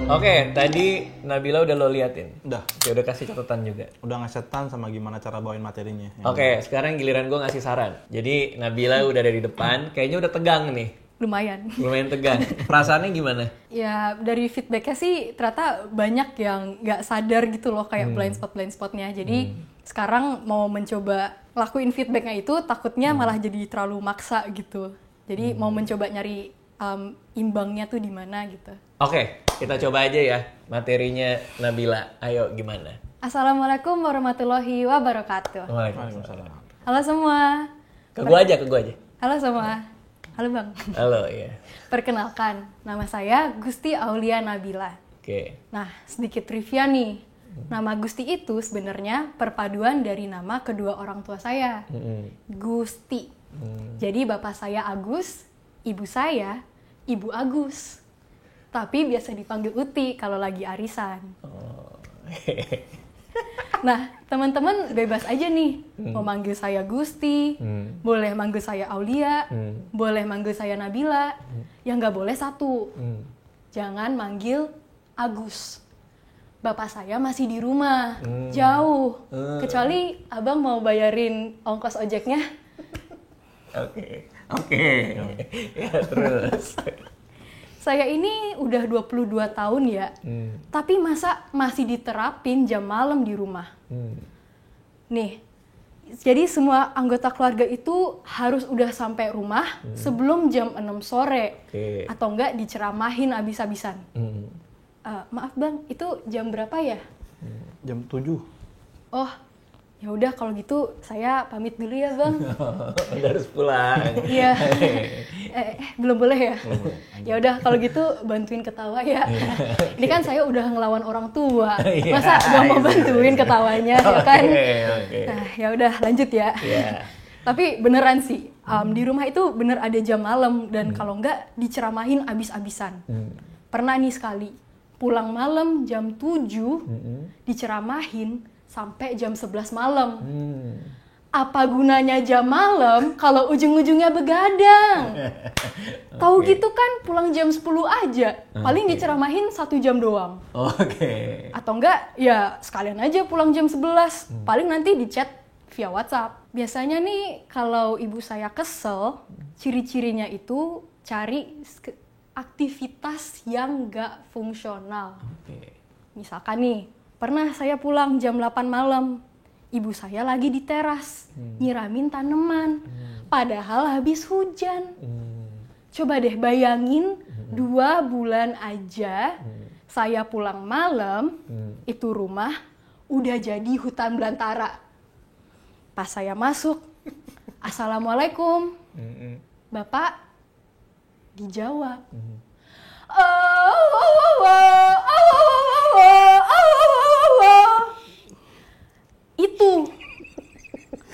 Oke, tadi Nabila udah lo liatin. Udah. Oke, udah kasih catatan juga. Udah ngesetan sama gimana cara bawain materinya. Oke, sekarang giliran gue ngasih saran. Jadi Nabila udah dari depan, kayaknya udah tegang nih. Lumayan. Lumayan tegang. Perasaannya gimana? Ya dari feedbacknya sih ternyata banyak yang nggak sadar gitu loh kayak blind spotnya. Jadi sekarang mau mencoba lakuin feedbacknya itu takutnya malah jadi terlalu maksa gitu. Jadi mau mencoba nyari imbangnya tuh di mana gitu. Oke, kita coba aja ya materinya Nabila. Ayo gimana? Assalamualaikum warahmatullahi wabarakatuh. Waalaikumsalam. Halo semua. Ke gua aja. Halo semua. Halo Bang. Halo, iya. Perkenalkan, nama saya Gusti Aulia Nabila. Oke. Nah, sedikit trivia nih. Nama Gusti itu sebenarnya perpaduan dari nama kedua orang tua saya. Gusti. Jadi bapak saya Agus, ibu saya Ibu Agus. Tapi biasa dipanggil Uti kalau lagi arisan. Nah, teman-teman bebas aja nih. Mau manggil saya Gusti, boleh manggil saya Aulia, boleh manggil saya Nabila. Yang nggak boleh satu, jangan manggil Agus. Bapak saya masih di rumah, jauh. Kecuali abang mau bayarin ongkos ojeknya. Oke. Ya, terus. Saya ini udah 22 tahun ya, tapi masa masih diterapin jam malam di rumah? Nih, jadi semua anggota keluarga itu harus udah sampai rumah sebelum jam 6 sore. Oke. Atau enggak diceramahin abis-abisan. Maaf Bang, itu jam berapa ya? Jam 7. Oh, ya udah kalau gitu saya pamit dulu ya Bang. Udah harus pulang. Iya. Belum boleh ya? Ya udah kalau gitu bantuin ketawa ya. Ini kan saya udah ngelawan orang tua. Masa nggak mau bantuin ketawanya ya kan? Oke. Nah, ya udah lanjut ya. Iya. Tapi beneran sih, di rumah itu bener ada jam malam dan kalau nggak diceramahin abis-abisan. Pernah nih sekali, pulang malam jam 7 diceramahin sampai jam 11 malam. Apa gunanya jam malam kalau ujung-ujungnya begadang? Tahu gitu kan pulang jam 10 aja, paling diceramahin 1 jam doang. Oke. Atau enggak ya sekalian aja pulang jam 11, paling nanti di chat via WhatsApp. Biasanya nih kalau ibu saya kesel, ciri-cirinya itu cari aktivitas yang nggak fungsional. Oke. Misalkan nih, pernah saya pulang jam 8 malam, ibu saya lagi di teras, nyiramin tanaman, padahal habis hujan. Coba deh bayangin, 2 bulan aja saya pulang malam, itu rumah udah jadi hutan belantara. Pas saya masuk, Assalamualaikum, Bapak, dijawab. Itu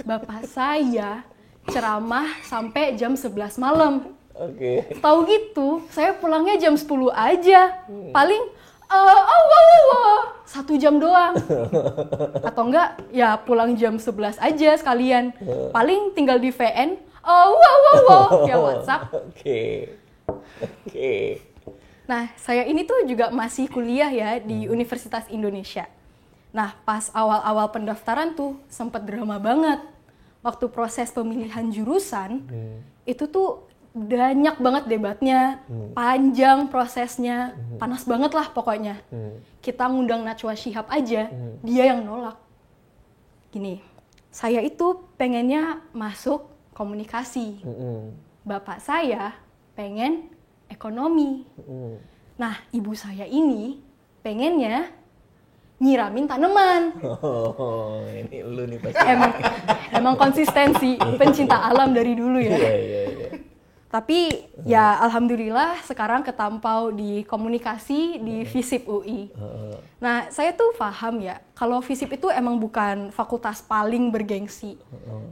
bapak saya ceramah sampai jam 11 malam. Oke. Tahu gitu, saya pulangnya jam 10 aja. Paling 1 jam doang. Atau enggak, ya pulang jam 11 aja sekalian. Paling tinggal di VN, ya WhatsApp. Oke. Nah, saya ini tuh juga masih kuliah ya di Universitas Indonesia. Nah, pas awal-awal pendaftaran tuh sempet drama banget. Waktu proses pemilihan jurusan, itu tuh banyak banget debatnya, panjang prosesnya, panas banget lah pokoknya. Kita ngundang Najwa Shihab aja, dia yang nolak. Gini, saya itu pengennya masuk komunikasi. Bapak saya pengen ekonomi. Nah, ibu saya ini pengennya nyiramin tanaman. Oh, ini lu nih pasti. Emang konsistensi, pencinta alam dari dulu ya. Iya. Tapi ya alhamdulillah sekarang ketampau di komunikasi di FISIP UI. Nah, saya tuh paham ya, kalau FISIP itu emang bukan fakultas paling bergengsi.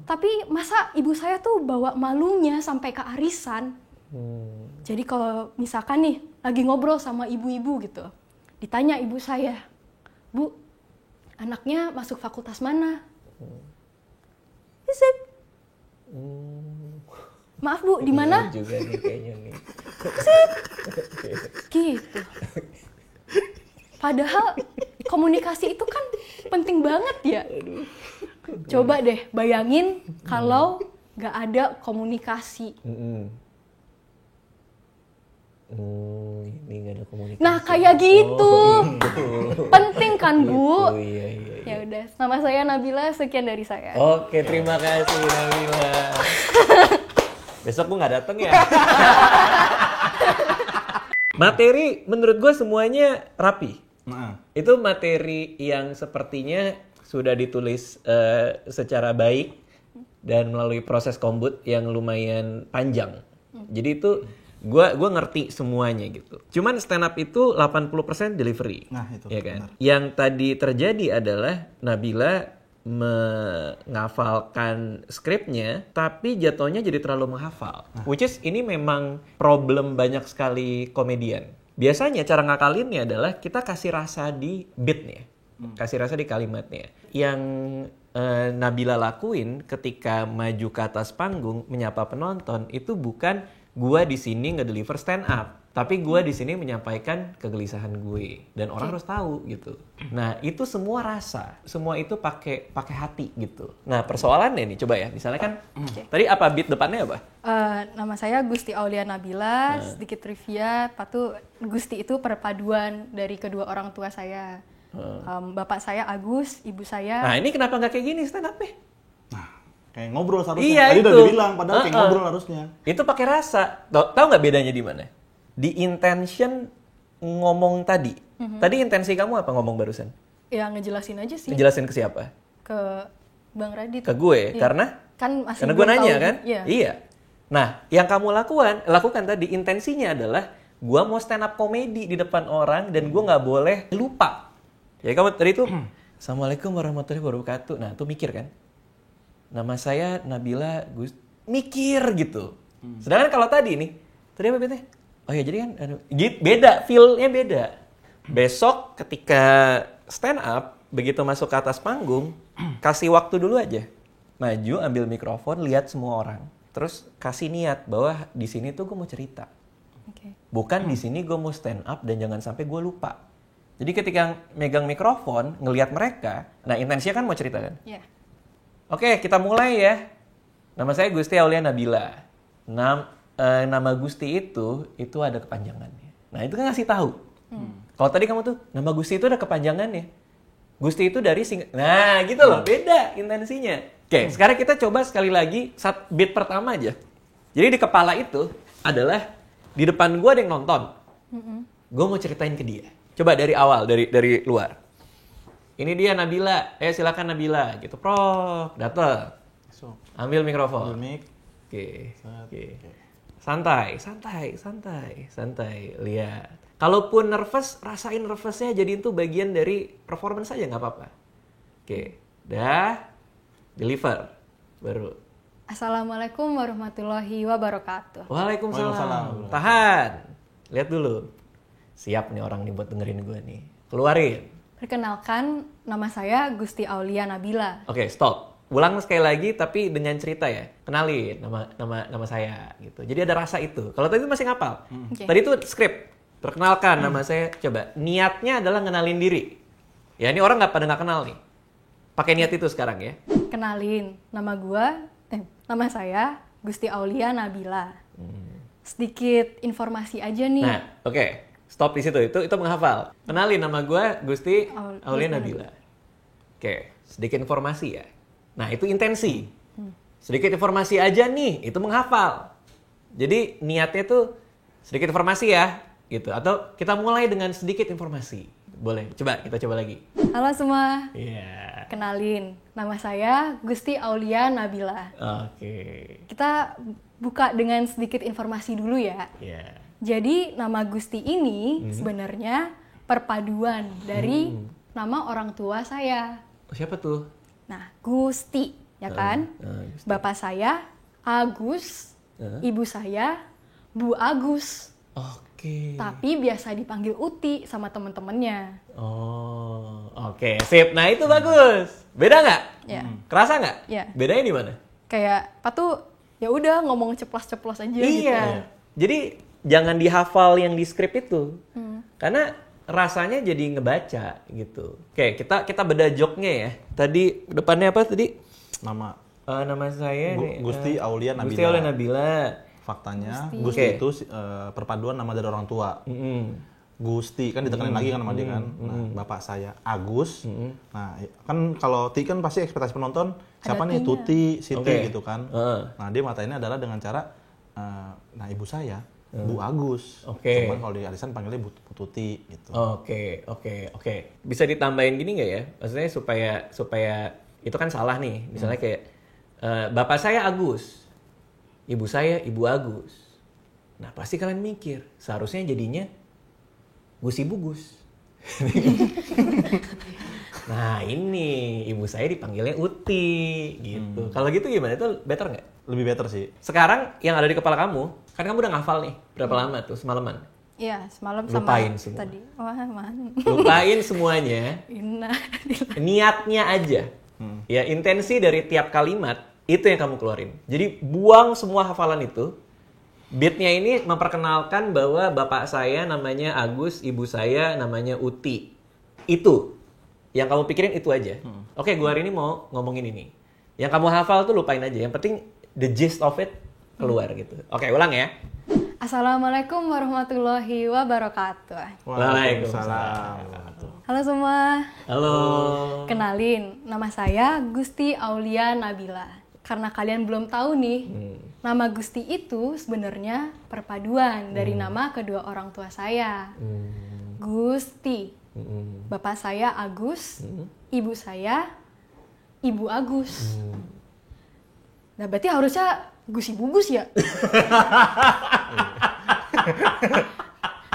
Tapi masa ibu saya tuh bawa malunya sampai ke arisan. Jadi kalau misalkan nih lagi ngobrol sama ibu-ibu gitu, ditanya ibu saya, "Bu, anaknya masuk fakultas mana?" FISIP. "Maaf Bu, di mana?" Juga nih kayaknya nih. Gitu. Padahal komunikasi itu kan penting banget ya. Coba deh bayangin kalau nggak ada komunikasi. Ini nggak ada komunikasi. Nah kayak gitu. Penting kan Bu? Iya. Ya udah, nama saya Nabila, sekian dari saya. Oke, terima kasih Nabila. Besok gue nggak dateng ya. Materi menurut gue semuanya rapi. Itu materi yang sepertinya sudah ditulis secara baik dan melalui proses kombut yang lumayan panjang. Jadi itu gue ngerti semuanya gitu. Cuman stand up itu 80% delivery. Nah, itu. Ya kan? Benar. Yang tadi terjadi adalah Nabila menghafalkan skripnya, tapi jatuhnya jadi terlalu menghafal. Which is ini memang problem banyak sekali komedian. Biasanya cara ngakalinnya adalah kita kasih rasa di beatnya, kasih rasa di kalimatnya. Yang Nabila lakuin ketika maju ke atas panggung menyapa penonton itu bukan gua di sini nge-deliver stand up, tapi gua di sini menyampaikan kegelisahan gue dan orang harus tahu gitu. Nah, itu semua rasa, semua itu pakai hati gitu. Nah, persoalannya nih coba ya, misalnya kan tadi apa beat depannya apa? Nama saya Gusti Aulia Nabila, sedikit trivia, Patu Gusti itu perpaduan dari kedua orang tua saya. Bapak saya Agus, ibu saya. Nah, ini kenapa nggak kayak gini stand up-nya? Kayak ngobrol seharusnya. Iya, Tadi itu. udah dibilang, padahal kayak ngobrol harusnya. Itu pakai rasa. Tahu nggak bedanya di mana? Di intention ngomong tadi. Tadi intensi kamu apa ngomong barusan? Ya ngejelasin aja sih. Ngejelasin ke siapa? Ke Bang Radit. Ke gue, Iya. karena masih gue belum nanya tahu. kan? Iya. Nah, yang kamu lakukan tadi intensinya adalah gue mau stand up komedi di depan orang dan gue nggak boleh lupa. Jadi kamu tadi itu Assalamualaikum warahmatullahi wabarakatuh. Nah, tuh mikir kan? Nama saya Nabila Gus, mikir gitu. Sedangkan kalau tadi apa betanya? Oh ya jadi kan beda, feel-nya beda. Besok ketika stand up, begitu masuk ke atas panggung, kasih waktu dulu aja. Maju, ambil mikrofon, lihat semua orang. Terus kasih niat bahwa di sini tuh gue mau cerita. Okay. Bukan di sini gue mau stand up dan jangan sampai gue lupa. Jadi ketika megang mikrofon, ngelihat mereka, nah intensinya kan mau cerita kan? Iya. Oke, kita mulai ya. Nama saya Gusti Aulia Nabila. Nama Gusti itu ada kepanjangannya. Nah, itu kan ngasih tahu. Kalau tadi kamu tuh, nama Gusti itu ada kepanjangannya. Gusti itu dari Nah, gitu loh. Beda intensinya. Oke, sekarang kita coba sekali lagi beat pertama aja. Jadi di kepala itu adalah di depan gue ada yang nonton. Gue mau ceritain ke dia. Coba dari awal, dari luar. Ini dia Nabila, silakan Nabila, gitu. Prof, datang. Ambil mikrofon. Ambil mic. Oke. Santai. Lihat. Kalaupun nervous, rasain nervousnya jadi itu bagian dari performance aja, nggak apa-apa. Oke, dah. Deliver. Baru. Assalamualaikum warahmatullahi wabarakatuh. Waalaikumsalam. Tahan. Lihat dulu. Siap nih orang nih buat dengerin gue nih. Keluarin. Perkenalkan, nama saya Gusti Aulia Nabila. Oke, stop. Ulang sekali lagi tapi dengan cerita ya. Kenalin nama saya gitu. Jadi ada rasa itu. Kalau tadi masih ngapal. Okay. Tadi itu skrip. Perkenalkan nama saya. Coba. Niatnya adalah ngenalin diri. Ya ini orang nggak kenal nih. Pakai niat itu sekarang ya. Kenalin, nama saya Gusti Aulia Nabila. Sedikit informasi aja nih. Nah, oke. Stop di situ. Itu menghafal. Kenalin nama gue Gusti Aulia Nabila. Oke, sedikit informasi ya. Nah, itu intensi. Sedikit informasi aja nih, itu menghafal. Jadi niatnya tuh sedikit informasi ya, gitu. Atau kita mulai dengan sedikit informasi. Boleh, kita coba lagi. Halo semua, Iya. kenalin. Nama saya Gusti Aulia Nabila. Oke. Kita buka dengan sedikit informasi dulu ya. Iya. Jadi nama Gusti ini sebenarnya perpaduan dari nama orang tua saya. Siapa tuh? Nah, Gusti, ya kan? Gusti. Bapak saya Agus, ibu saya Bu Agus. Oke. Tapi biasa dipanggil Uti sama temen-temennya. Oh, oke. Sip. Nah, itu bagus. Beda nggak? Ya. Kerasa nggak? Iya. Bedanya di mana? Kayak apa tuh? Ya udah ngomong ceplos-ceplos aja gitu. Iya. Jadi jangan dihafal yang di skrip itu. Karena rasanya jadi ngebaca gitu. Oke, kita beda joknya ya. Tadi depannya apa tadi? Nama saya nih Gusti Aulia Nabila. Gusti Aulia Nabila. Faktanya Gusti itu perpaduan nama dari orang tua. Gusti kan ditekanin lagi kan sama dia kan. Nah, bapak saya Agus. Nah, kan kalau Ti kan pasti ekspektasi penonton siapa nih Tuti, Siti gitu kan. Nah, dia matainnya adalah dengan cara nah ibu saya Bu Agus. Cuman kalau di arisan panggilnya Bu Tuti gitu. Oke. Bisa ditambahin gini nggak ya? Maksudnya supaya itu kan salah nih. Misalnya kayak bapak saya Agus, ibu saya Ibu Agus. Nah pasti kalian mikir seharusnya jadinya Gus Ibu Gus. Nah ini ibu saya dipanggilnya Uti gitu. Kalau gitu gimana? Itu better nggak? Lebih better sih. Sekarang yang ada di kepala kamu, kan kamu udah ngafal nih berapa lama tuh semalaman? Iya, semalam Lupain sama semua. tadi. Wah, man. Lupain semuanya. Inna. Niatnya aja. Ya, intensi dari tiap kalimat itu yang kamu keluarin. Jadi buang semua hafalan itu. Beatnya ini memperkenalkan bahwa bapak saya namanya Agus, ibu saya namanya Uti. Itu. Yang kamu pikirin itu aja. Oke, gue hari ini mau ngomongin ini. Yang kamu hafal tuh lupain aja. Yang penting the gist of it keluar gitu. Oke, ulang ya. Assalamualaikum warahmatullahi wabarakatuh. Waalaikumsalam. Halo semua. Halo. Kenalin, nama saya Gusti Aulia Nabila. Karena kalian belum tahu nih, nama Gusti itu sebenarnya perpaduan dari nama kedua orang tua saya. Gusti. Bapak saya Agus, ibu saya Ibu Agus. Nah, berarti harusnya Gus Ibu Gus ya?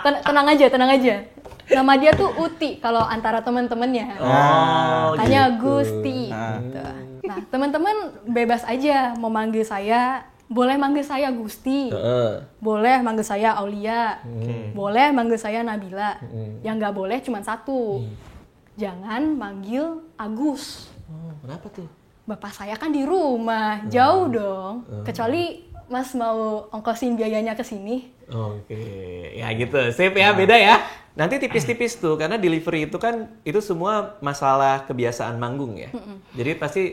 Tenang aja. Nama dia tuh Uti kalau antara teman-temannya. Hanya gitu. Gusti. Gitu. Nah, teman-teman bebas aja mau manggil saya. Boleh manggil saya Gusti. Boleh manggil saya Aulia. Boleh manggil saya Nabila. Yang nggak boleh cuma satu. Jangan manggil Agus. Kenapa tuh? Bapak saya kan di rumah, jauh dong. Kecuali Mas mau ongkosin biayanya ke sini. Oke, ya gitu. Sip ya, beda ya. Nanti tipis-tipis tuh, karena delivery itu kan, itu semua masalah kebiasaan manggung ya. Jadi pasti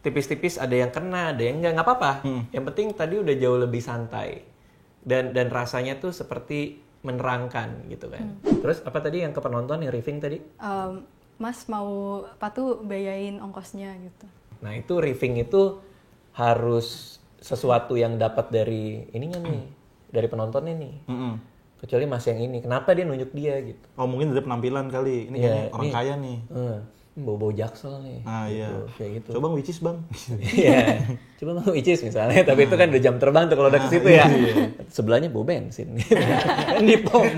tipis-tipis ada yang kena, ada yang nggak apa-apa. Yang penting tadi udah jauh lebih santai. Dan rasanya tuh seperti menerangkan gitu kan. Terus apa tadi yang ke penonton, yang riffing tadi? Mas mau apa tuh bayain ongkosnya gitu. Nah itu riffing itu harus sesuatu yang dapat dari ininya nih, dari penontonnya nih. Kecuali Mas yang ini, kenapa dia nunjuk dia gitu? Oh mungkin dari penampilan kali, ini kayaknya orang kaya nih. Bau-bau Jaksel nih. Ah gitu, iya. Kayak gitu. Coba which is bang. Iya. Coba mau which misalnya, tapi itu kan udah jam terbang tuh kalau udah ke situ ya. Sebelahnya bau bensin. Kan di pom.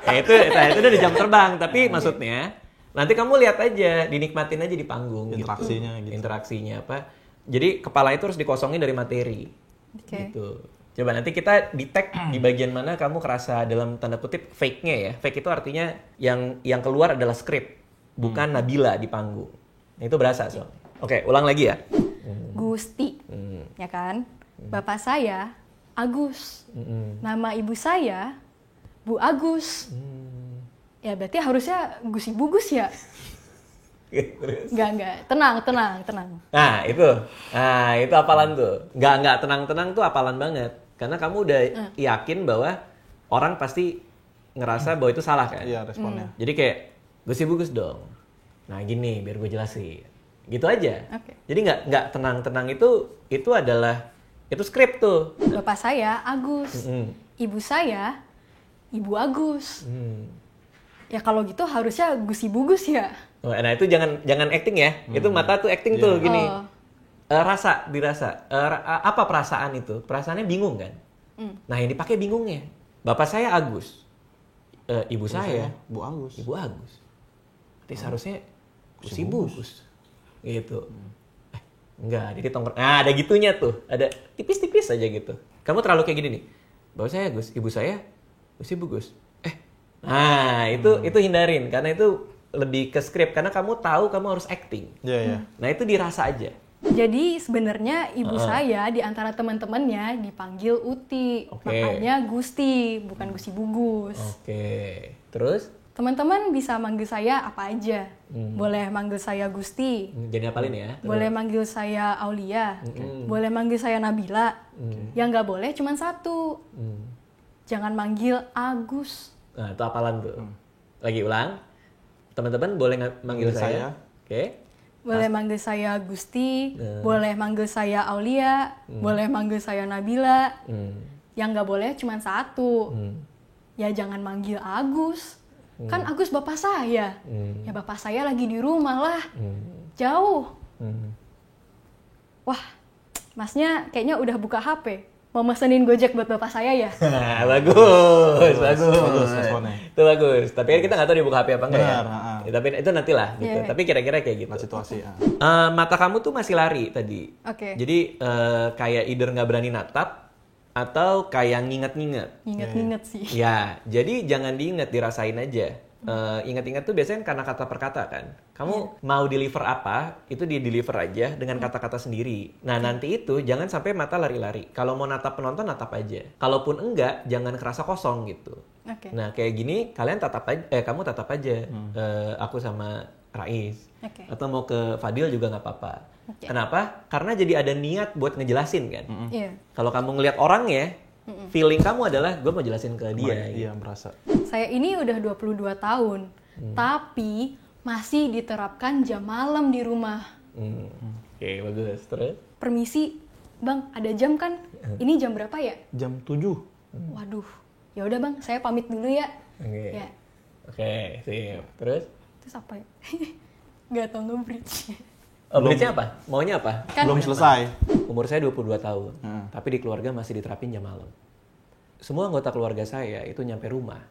itu udah di jam terbang, tapi maksudnya nanti kamu lihat aja, dinikmatin aja di panggung. Interaksinya gitu. Interaksinya apa? Jadi kepala itu harus dikosongin dari materi. Gitu. Coba nanti kita di tag di bagian mana kamu kerasa dalam tanda kutip fake-nya ya. Fake itu artinya yang keluar adalah skrip, bukan Nabila di panggung. Nah, itu berasa soalnya. Oke, ulang lagi ya. Gusti, ya kan? Bapak saya Agus. Nama ibu saya Bu Agus. Ya berarti harusnya Gus Ibu Gus ya? Enggak. Tenang. Nah, itu hafalan tuh. Enggak tenang tuh hafalan banget. Karena kamu udah yakin bahwa orang pasti ngerasa bahwa itu salah kan? Iya, responnya. Jadi kayak, Gus Ibu Gus dong. Nah gini, biar gue jelasin. Gitu aja. Okay. Jadi nggak tenang itu adalah Itu skrip tuh. Bapak saya Agus, ibu saya Ibu Agus. Ya kalau gitu harusnya Gus Ibu Gus ya. Nah itu jangan acting ya. Itu mata tuh acting tuh gini. Dirasa. Apa perasaan itu? Perasaannya bingung kan? Nah yang dipakai bingungnya. Bapak saya Agus. Ibu saya Bu Agus. Ibu Agus. Berarti seharusnya Gus Ibu Gus. Gitu. Enggak, jadi tongkrong. Nah, ada gitunya tuh. Ada tipis-tipis aja gitu. Kamu terlalu kayak gini nih. Bapak saya Gus, ibu saya Gus Ibu Gus. Nah, itu hindarin karena itu lebih ke skrip karena kamu tahu kamu harus acting. Iya. Nah, itu dirasa aja. Jadi sebenarnya ibu saya di antara teman-temannya dipanggil Uti. Makanya Gusti, bukan Gus Ibu Gus. Oke. Terus teman-teman bisa manggil saya apa aja. Boleh manggil saya Gusti. jadi apalin ya. Terus. Boleh manggil saya Aulia. Boleh manggil saya Nabila. Yang nggak boleh cuma satu. Jangan manggil Agus. Nah, itu apalan tuh. Lagi ulang. Teman-teman boleh manggil saya. Oke. Boleh manggil saya Gusti, boleh manggil saya Aulia, boleh manggil saya Nabila. Yang nggak boleh cuma satu. Ya jangan manggil Agus. Kan Agus bapak saya. Ya bapak saya lagi di rumah lah. Jauh. Wah, masnya kayaknya udah buka HP. Mau mesenin Gojek buat bapak saya ya? Bagus. responnya. Itu bagus. Tapi kan kita nggak tahu dia buka HP apa enggak ya. Benar, Ya, tapi itu nantilah gitu. Yeah. Tapi kira-kira kayak gitu. Nah, situasi. Mata kamu tuh masih lari tadi. Oke. Jadi kayak either nggak berani natap atau kayak nginget-nginget. Ingat-ingat sih. Ya, jadi jangan diinget, dirasain aja. Ingat-ingat tuh biasanya karena kata per kata kan. Kamu mau deliver apa, itu di deliver aja dengan kata-kata sendiri. Nah nanti itu jangan sampai mata lari-lari. Kalau mau natap penonton, natap aja. Kalaupun enggak, jangan kerasa kosong gitu. Oke. Nah kayak gini, kalian tatap aja, kamu tatap aja. Aku sama Rais. Oke. Atau mau ke Fadil juga nggak apa-apa. Oke. Kenapa? Karena jadi ada niat buat ngejelasin kan. Iya. Kalau kamu ngelihat orang ya, feeling kamu adalah gue mau jelasin ke dia. Iya, merasa. Saya ini udah 22 tahun, tapi masih diterapkan jam malam di rumah. Oke, bagus. Terus? Permisi, Bang, ada jam kan? Ini jam berapa ya? Jam 7. Waduh, ya udah Bang, saya pamit dulu ya. Oke. Ya, Oke, sip. Terus? terus apa ya? Gak tau nge-bridge. Bridge-nya apa? Maunya apa? Kan Belum selesai. Umur saya 22 tahun, tapi di keluarga masih diterapin jam malam. Semua anggota keluarga saya itu nyampe rumah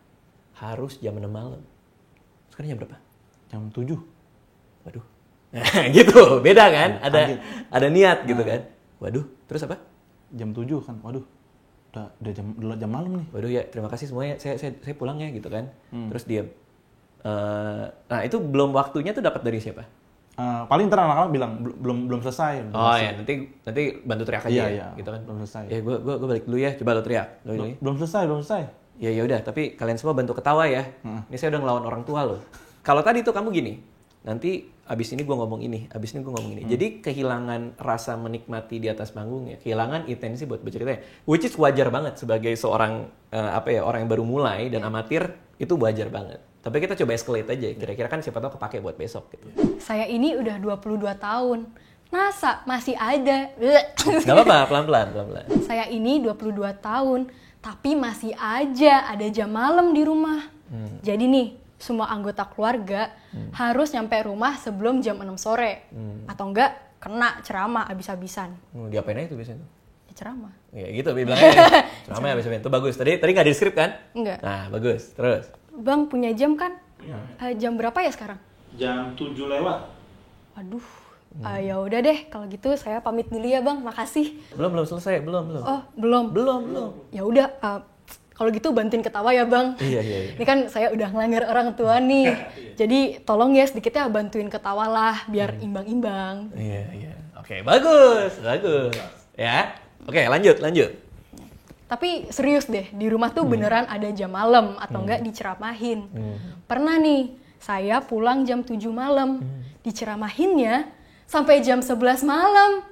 harus jam 6 malam. Sekarang jam berapa? Jam 7. Waduh. Nah, gitu. Beda kan? Ada niat gitu kan. Waduh, terus apa? Jam 7 kan. Waduh. Udah jam malam nih. Waduh ya, terima kasih semuanya. Saya pulang ya gitu kan. Terus diam. Nah, itu belum waktunya tuh dapat dari siapa? Paling ntar anak-anak bilang belum selesai. Oh ya, nanti bantu teriak aja Iya, gitu kan. belum selesai. Ya gue balik dulu ya, coba lo teriak. Belum selesai. Ya udah, tapi kalian semua bantu ketawa ya. Ini saya udah ngelawan orang tua loh. Kalau tadi tuh kamu gini, nanti abis ini gue ngomong ini, abis ini gue ngomong ini. Jadi kehilangan rasa menikmati di atas panggung ya, kehilangan intensi buat bercerita. Which is wajar banget sebagai seorang orang yang baru mulai dan amatir, itu wajar banget. Tapi kita coba escalate aja, kira-kira kan siapa tahu kepake buat besok gitu. saya ini udah 22 tahun. Masa masih ada? Gak apa-apa, pelan-pelan. Saya ini 22 tahun, tapi masih aja ada jam malam di rumah. Jadi nih, semua anggota keluarga harus nyampe rumah sebelum jam 6 sore. Atau enggak, kena ceramah abis-abisan. Diapain aja tuh biasanya tuh? Ya, ceramah. Ya gitu, bilangnya. Ceramah ya biasanya. Itu bagus. Tadi nggak di skrip kan? Enggak. Nah, bagus. Terus? Bang punya jam kan? Jam berapa ya sekarang? Jam 7 lewat. Waduh. Ya udah deh, kalau gitu saya pamit dulu ya Bang. Makasih. Belum selesai, belum. Oh, belum. Belum. Ya udah, kalau gitu bantuin ketawa ya Bang. Iya. Ini kan saya udah ngelanggar orang tua nih. Jadi tolong ya sedikit ya bantuin ketawa lah biar imbang-imbang. Iya. Oke, bagus. Ya. Oke, lanjut. Tapi serius deh, di rumah tuh beneran ada jam malam atau enggak diceramahin. Pernah nih, saya pulang jam 7 malam. Diceramahinnya sampai jam 11 malam.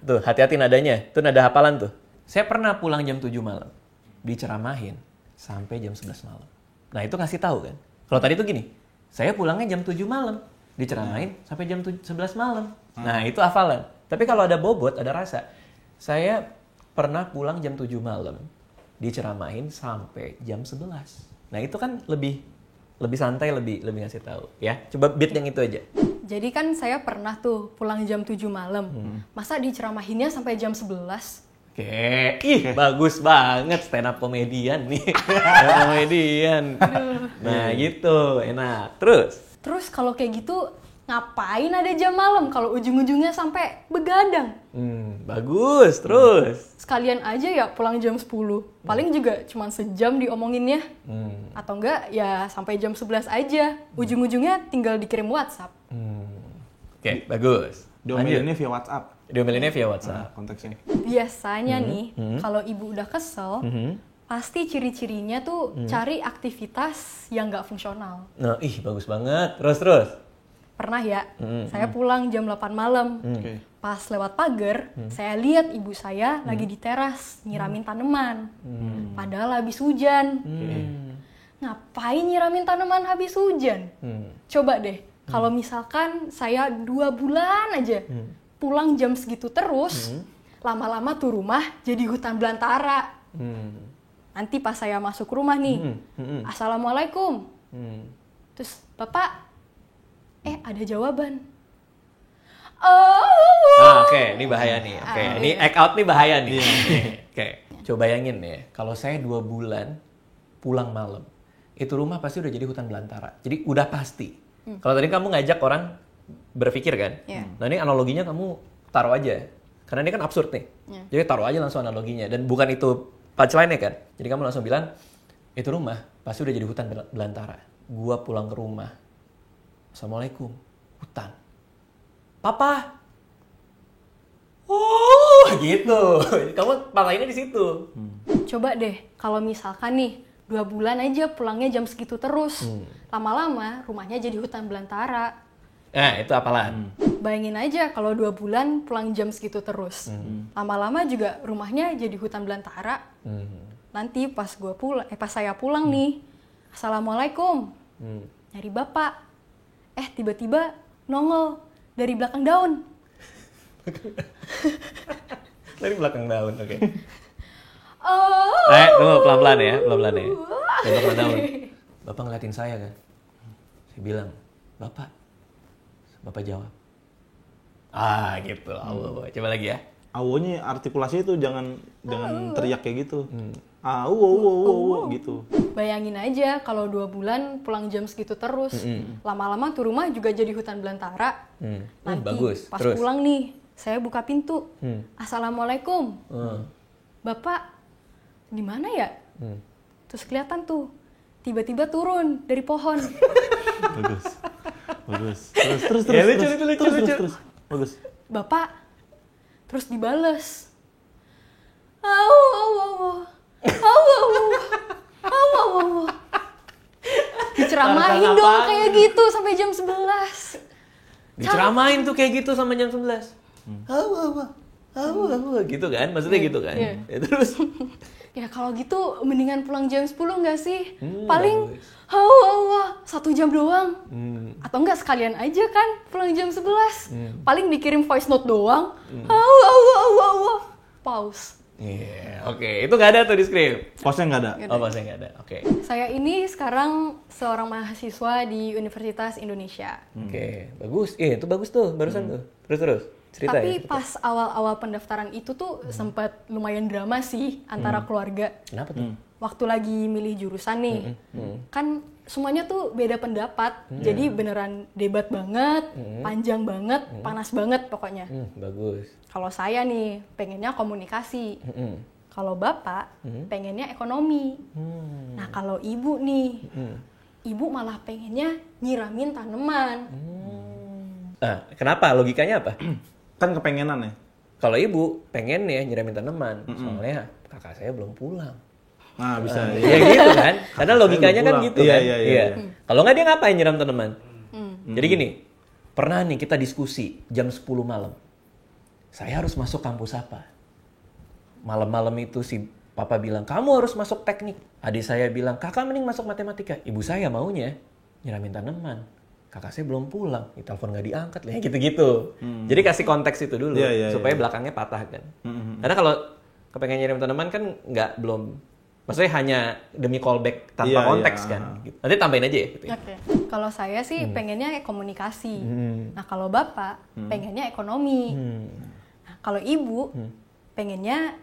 Tuh hati-hati nadanya. Itu nada hafalan tuh. Saya pernah pulang jam 7 malam. Diceramahin sampai jam 11 malam. Nah, itu ngasih tahu kan. Kalau tadi tuh gini, saya pulangnya jam 7 malam. Diceramahin sampai jam 11 malam. Nah, itu hafalan. Tapi kalau ada bobot, ada rasa. Saya pernah pulang jam 7 malam, diceramahin sampai jam 11. Nah itu kan lebih santai, lebih ngasih tahu ya. Coba beat yang itu aja. Jadi kan saya pernah tuh pulang jam 7 malam. Masa diceramahinnya sampai jam 11? Oke, bagus banget stand up komedian nih. Stand up komedian. Nah gitu, enak. Terus Kalau kayak gitu ngapain ada jam malam kalau ujung-ujungnya sampai begadang? Bagus, terus. Sekalian aja ya pulang jam 10. Paling juga cuma sejam diomonginnya. Atau enggak ya sampai jam 11 aja. Ujung-ujungnya tinggal dikirim WhatsApp. Oke, bagus. Diomelinnya via WhatsApp. Diomelinnya via WhatsApp. Konteksnya. Biasanya nih, kalau ibu udah kesel, pasti ciri-cirinya tuh cari aktivitas yang nggak fungsional. Nah, bagus banget. Terus. Pernah ya, saya pulang jam 8 malam. Oke. Pas lewat pagar, saya lihat ibu saya lagi di teras nyiramin tanaman. Padahal habis hujan. Ngapain nyiramin tanaman habis hujan? Coba deh, kalau misalkan saya 2 bulan aja pulang jam segitu terus, lama-lama tuh rumah jadi hutan belantara. Nanti pas saya masuk rumah nih, Assalamualaikum. Terus Bapak, ada jawaban. Oke, ini bahaya nih. Oke, ini act out nih bahaya nih. Oke, coba bayangin nih, kalau saya 2 bulan pulang malam, itu rumah pasti udah jadi hutan belantara. Jadi udah pasti. Kalau tadi kamu ngajak orang berpikir kan, nah ini analoginya kamu taruh aja. Karena ini kan absurd nih. Jadi taruh aja langsung analoginya. Dan bukan itu punchline-nya kan. Jadi kamu langsung bilang, itu rumah pasti udah jadi hutan belantara. Gua pulang ke rumah, Assalamualaikum, hutan. Papa, gitu. Kamu patahinnya di situ. Coba deh, kalau misalkan nih 2 bulan aja pulangnya jam segitu terus, lama-lama rumahnya jadi hutan belantara. Nah, itu apalan? Bayangin aja kalau 2 bulan pulang jam segitu terus, lama-lama juga rumahnya jadi hutan belantara. Nanti pas saya pulang nih, Assalamualaikum, nyari bapak. Tiba-tiba nongol dari belakang daun. Dari belakang daun, oke. Tunggu, pelan-pelan ya. Dari belakang daun. Bapak ngeliatin saya kan. Saya bilang, Bapak jawab. Gitu. Coba lagi ya. Awonya artikulasi itu jangan teriak kayak gitu. Gitu. Bayangin aja kalau 2 bulan pulang jam segitu terus, lama-lama tuh rumah juga jadi hutan belantara. Nanti bagus. pas Terus. pulang nih, saya buka pintu. Assalamualaikum. Bapak, di mana ya? Terus kelihatan tuh, tiba-tiba turun dari pohon. Bagus. Terus. Ya, lucu. Bagus. Bapak, terus dibales. Diceramahin dong kayak gitu sampai jam 11. Diceramain tuh kayak gitu sama jam 11. Gitu kan? Maksudnya gitu kan? Iya. Ya, terus? Ya kalau gitu mendingan pulang jam 10 nggak sih? Paling bagus. 1 jam doang. Atau enggak sekalian aja kan pulang jam 11. Paling dikirim voice note doang. Pause. Iya, oke. Itu nggak ada tuh di skrip? Pause-nya nggak ada. Oh, pasti nggak ada. Oke. Saya ini sekarang seorang mahasiswa di Universitas Indonesia. Oke, bagus. Itu bagus tuh, barusan tuh. Terus. Cerita Tapi ya. pas awal-awal pendaftaran itu tuh sempat lumayan drama sih antara keluarga. Kenapa tuh? Waktu lagi milih jurusan nih, kan semuanya tuh beda pendapat. Jadi beneran debat banget, panjang banget, panas banget pokoknya. Bagus. Kalau saya nih pengennya komunikasi. Kalau bapak pengennya ekonomi. Nah kalau ibu nih, ibu malah pengennya nyiramin tanaman. Kenapa? Logikanya apa? Kan kepengenan ya. Kalau ibu pengen ya nyiramin tanaman, soalnya kakak saya belum pulang. Nah, bisa. Ya gitu kan? Karena logikanya kan pulang. gitu Iya, kan? iya. Kalau nggak dia ngapain nyiram tanaman? Jadi gini, pernah nih kita diskusi jam 10 malam. Saya harus masuk kampus apa? Malam-malam itu si papa bilang, kamu harus masuk teknik. Adik saya bilang, kakak mending masuk matematika. Ibu saya maunya nyiramin tanaman. kakak saya belum pulang, telepon nggak diangkat lah, gitu-gitu. Jadi kasih konteks itu dulu, supaya belakangnya patah kan. Karena kalau kepengen ngirim tanaman kan belum, maksudnya hanya demi callback tanpa konteks kan. Gitu. Nanti tambahin aja ya. Gitu. Oke. Kalau saya sih pengennya komunikasi. Nah kalau bapak pengennya ekonomi. Nah, kalau ibu pengennya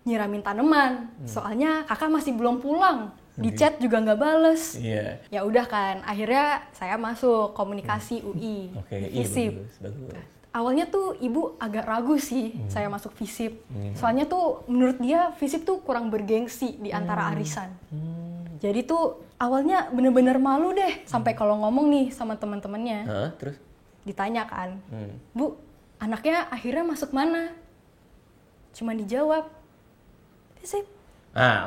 nyiramin tanaman. Soalnya kakak masih belum pulang. Di chat juga nggak bales. Iya. Ya udah kan, akhirnya saya masuk komunikasi UI, FISIP. Bagus. Awalnya tuh ibu agak ragu sih saya masuk FISIP. Soalnya tuh menurut dia FISIP tuh kurang bergengsi di antara arisan. Jadi tuh awalnya bener-bener malu deh sampai kalau ngomong nih sama teman-temannya. Terus? Ditanya kan, Bu, anaknya akhirnya masuk mana? Cuma dijawab, FISIP.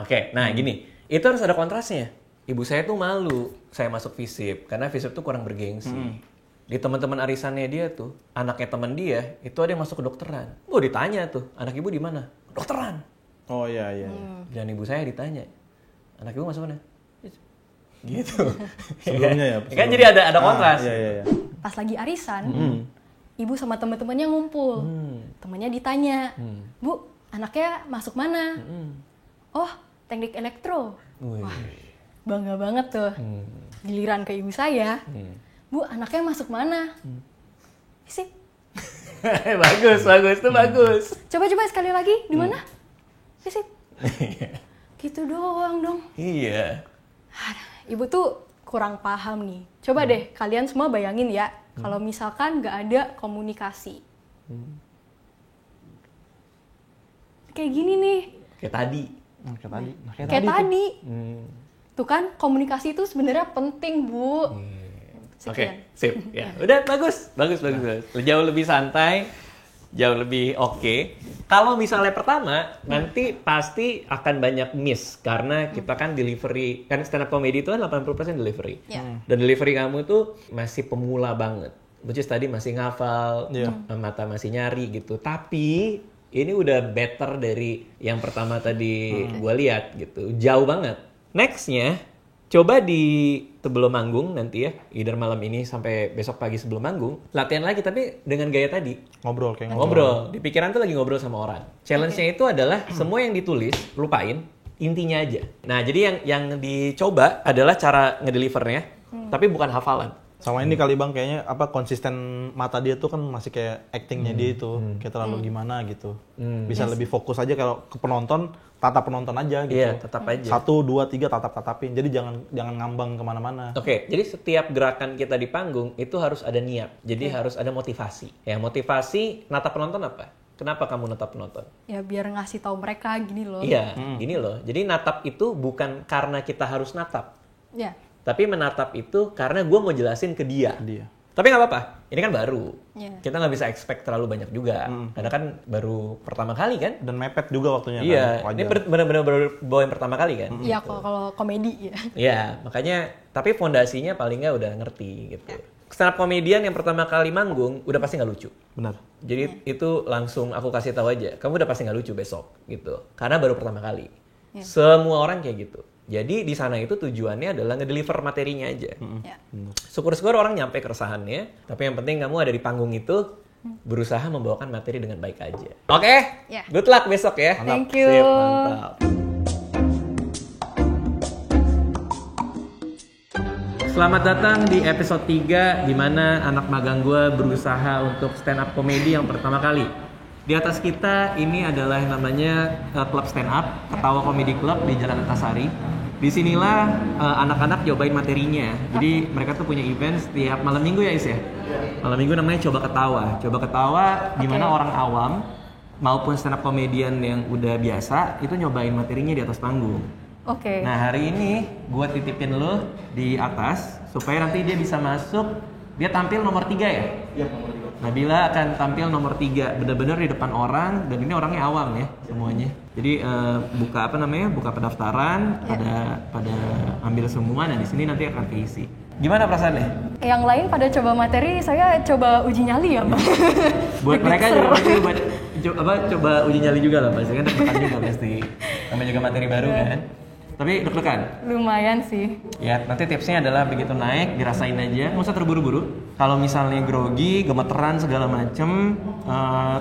Oke. Nah gini. Itu harus ada kontrasnya. Ibu saya tuh malu saya masuk FISIP karena FISIP tuh kurang bergengsi. Di teman-teman arisannya dia tuh, anaknya teman dia itu ada yang masuk ke dokteran. Ditanya tuh, anak ibu di mana? Dokteran. Oh iya. Dan ibu saya ditanya, anak ibu masuk mana? Gitu. Sebelumnya ya. Kan jadi ada kontras. Iya. Pas lagi arisan, ibu sama teman-temannya ngumpul. Temannya ditanya, Bu, anaknya masuk mana? Oh, teknik elektro. Wah, bangga banget tuh. Giliran ke ibu saya, Bu, anaknya masuk mana? FISIP. bagus, itu bagus. Coba sekali lagi, di mana? FISIP. Gitu doang dong. Iya. Ibu tuh kurang paham nih. Coba deh, kalian semua bayangin ya, kalau misalkan nggak ada komunikasi. Kayak gini nih. Kayak tadi. Kayak tadi. Tuh kan, komunikasi itu sebenarnya penting, Bu. Oke, sip. Ya, udah bagus. Jauh lebih santai, jauh lebih oke. Kalau misalnya pertama, nanti pasti akan banyak miss karena kita kan delivery, kan stand up comedy itu kan 80% delivery. Dan delivery kamu itu masih pemula banget. Which is tadi masih ngafal, mata masih nyari gitu. Tapi ini udah better dari yang pertama tadi gue lihat gitu. Jauh banget. Nextnya, coba di sebelum manggung nanti ya, either malam ini sampai besok pagi sebelum manggung, latihan lagi tapi dengan gaya tadi. Ngobrol. Di pikiran tuh lagi ngobrol sama orang. Challenge-nya itu adalah semua yang ditulis, lupain, intinya aja. Nah, jadi yang dicoba adalah cara ngedelivernya, tapi bukan hafalan. Sama ini kali Bang, kayaknya konsisten mata dia tuh kan masih kayak actingnya dia itu kayak terlalu gimana gitu. Bisa lebih fokus aja kalau ke penonton, tatap penonton aja gitu. Iya, tatap aja. 1, 2, 3 tatapin. Jadi jangan ngambang kemana-mana. Oke, jadi setiap gerakan kita di panggung itu harus ada niat. Jadi harus ada motivasi. Ya, motivasi natap penonton apa? Kenapa kamu natap penonton? Ya biar ngasih tahu mereka gini loh. Iya, gini loh. Jadi natap itu bukan karena kita harus natap. Ya. Tapi menatap itu karena gue mau jelasin ke dia. Tapi nggak apa-apa, ini kan baru. Kita nggak bisa expect terlalu banyak juga. Karena kan baru pertama kali kan. Dan mepet juga waktunya Iya, kan. ini benar-benar baru bawa yang pertama kali kan. Iya, kalau komedi ya. Iya, makanya, tapi fondasinya paling nggak udah ngerti gitu. Stand up comedian yang pertama kali manggung, udah pasti nggak lucu. Benar. Jadi itu langsung aku kasih tahu aja, kamu udah pasti nggak lucu besok gitu. Karena baru pertama kali. Semua orang kayak gitu. Jadi di sana itu tujuannya adalah ngedeliver materinya aja. Syukur-syukur orang nyampe keresahannya, tapi yang penting kamu ada di panggung itu berusaha membawakan materi dengan baik aja. Oke? Good luck besok ya. Thank you. Sip, mantap. Selamat datang di episode 3 di mana anak magang gue berusaha untuk stand up comedy yang pertama kali. Di atas kita ini adalah yang namanya klub stand up, Ketawa Comedy Club di Jalan Antasari. Disinilah anak-anak cobain materinya. Jadi mereka tuh punya event setiap malam minggu ya Is ya? Malam minggu namanya Coba Ketawa. Coba Ketawa di mana orang awam maupun stand up comedian yang udah biasa itu nyobain materinya di atas panggung. Nah hari ini gue titipin lo di atas supaya nanti dia bisa masuk. Dia tampil nomor 3 ya? Iya, nomor 3. Nabila akan tampil nomor 3, benar-benar di depan orang, dan ini orangnya awam ya semuanya. Jadi buka pendaftaran, pada ambil semua, dan di sini nanti akan keisi. Gimana perasaannya? Yang lain pada coba materi, saya coba uji nyali ya, Bang. Buat mereka juga pasti coba uji nyali juga lah, pasti kan deg-degan juga pasti. Namanya juga materi baru kan. Tapi deg-degan? Lumayan sih. Ya, nanti tipsnya adalah begitu naik, dirasain aja, nggak usah terburu-buru. Kalau misalnya grogi, gemeteran segala macem,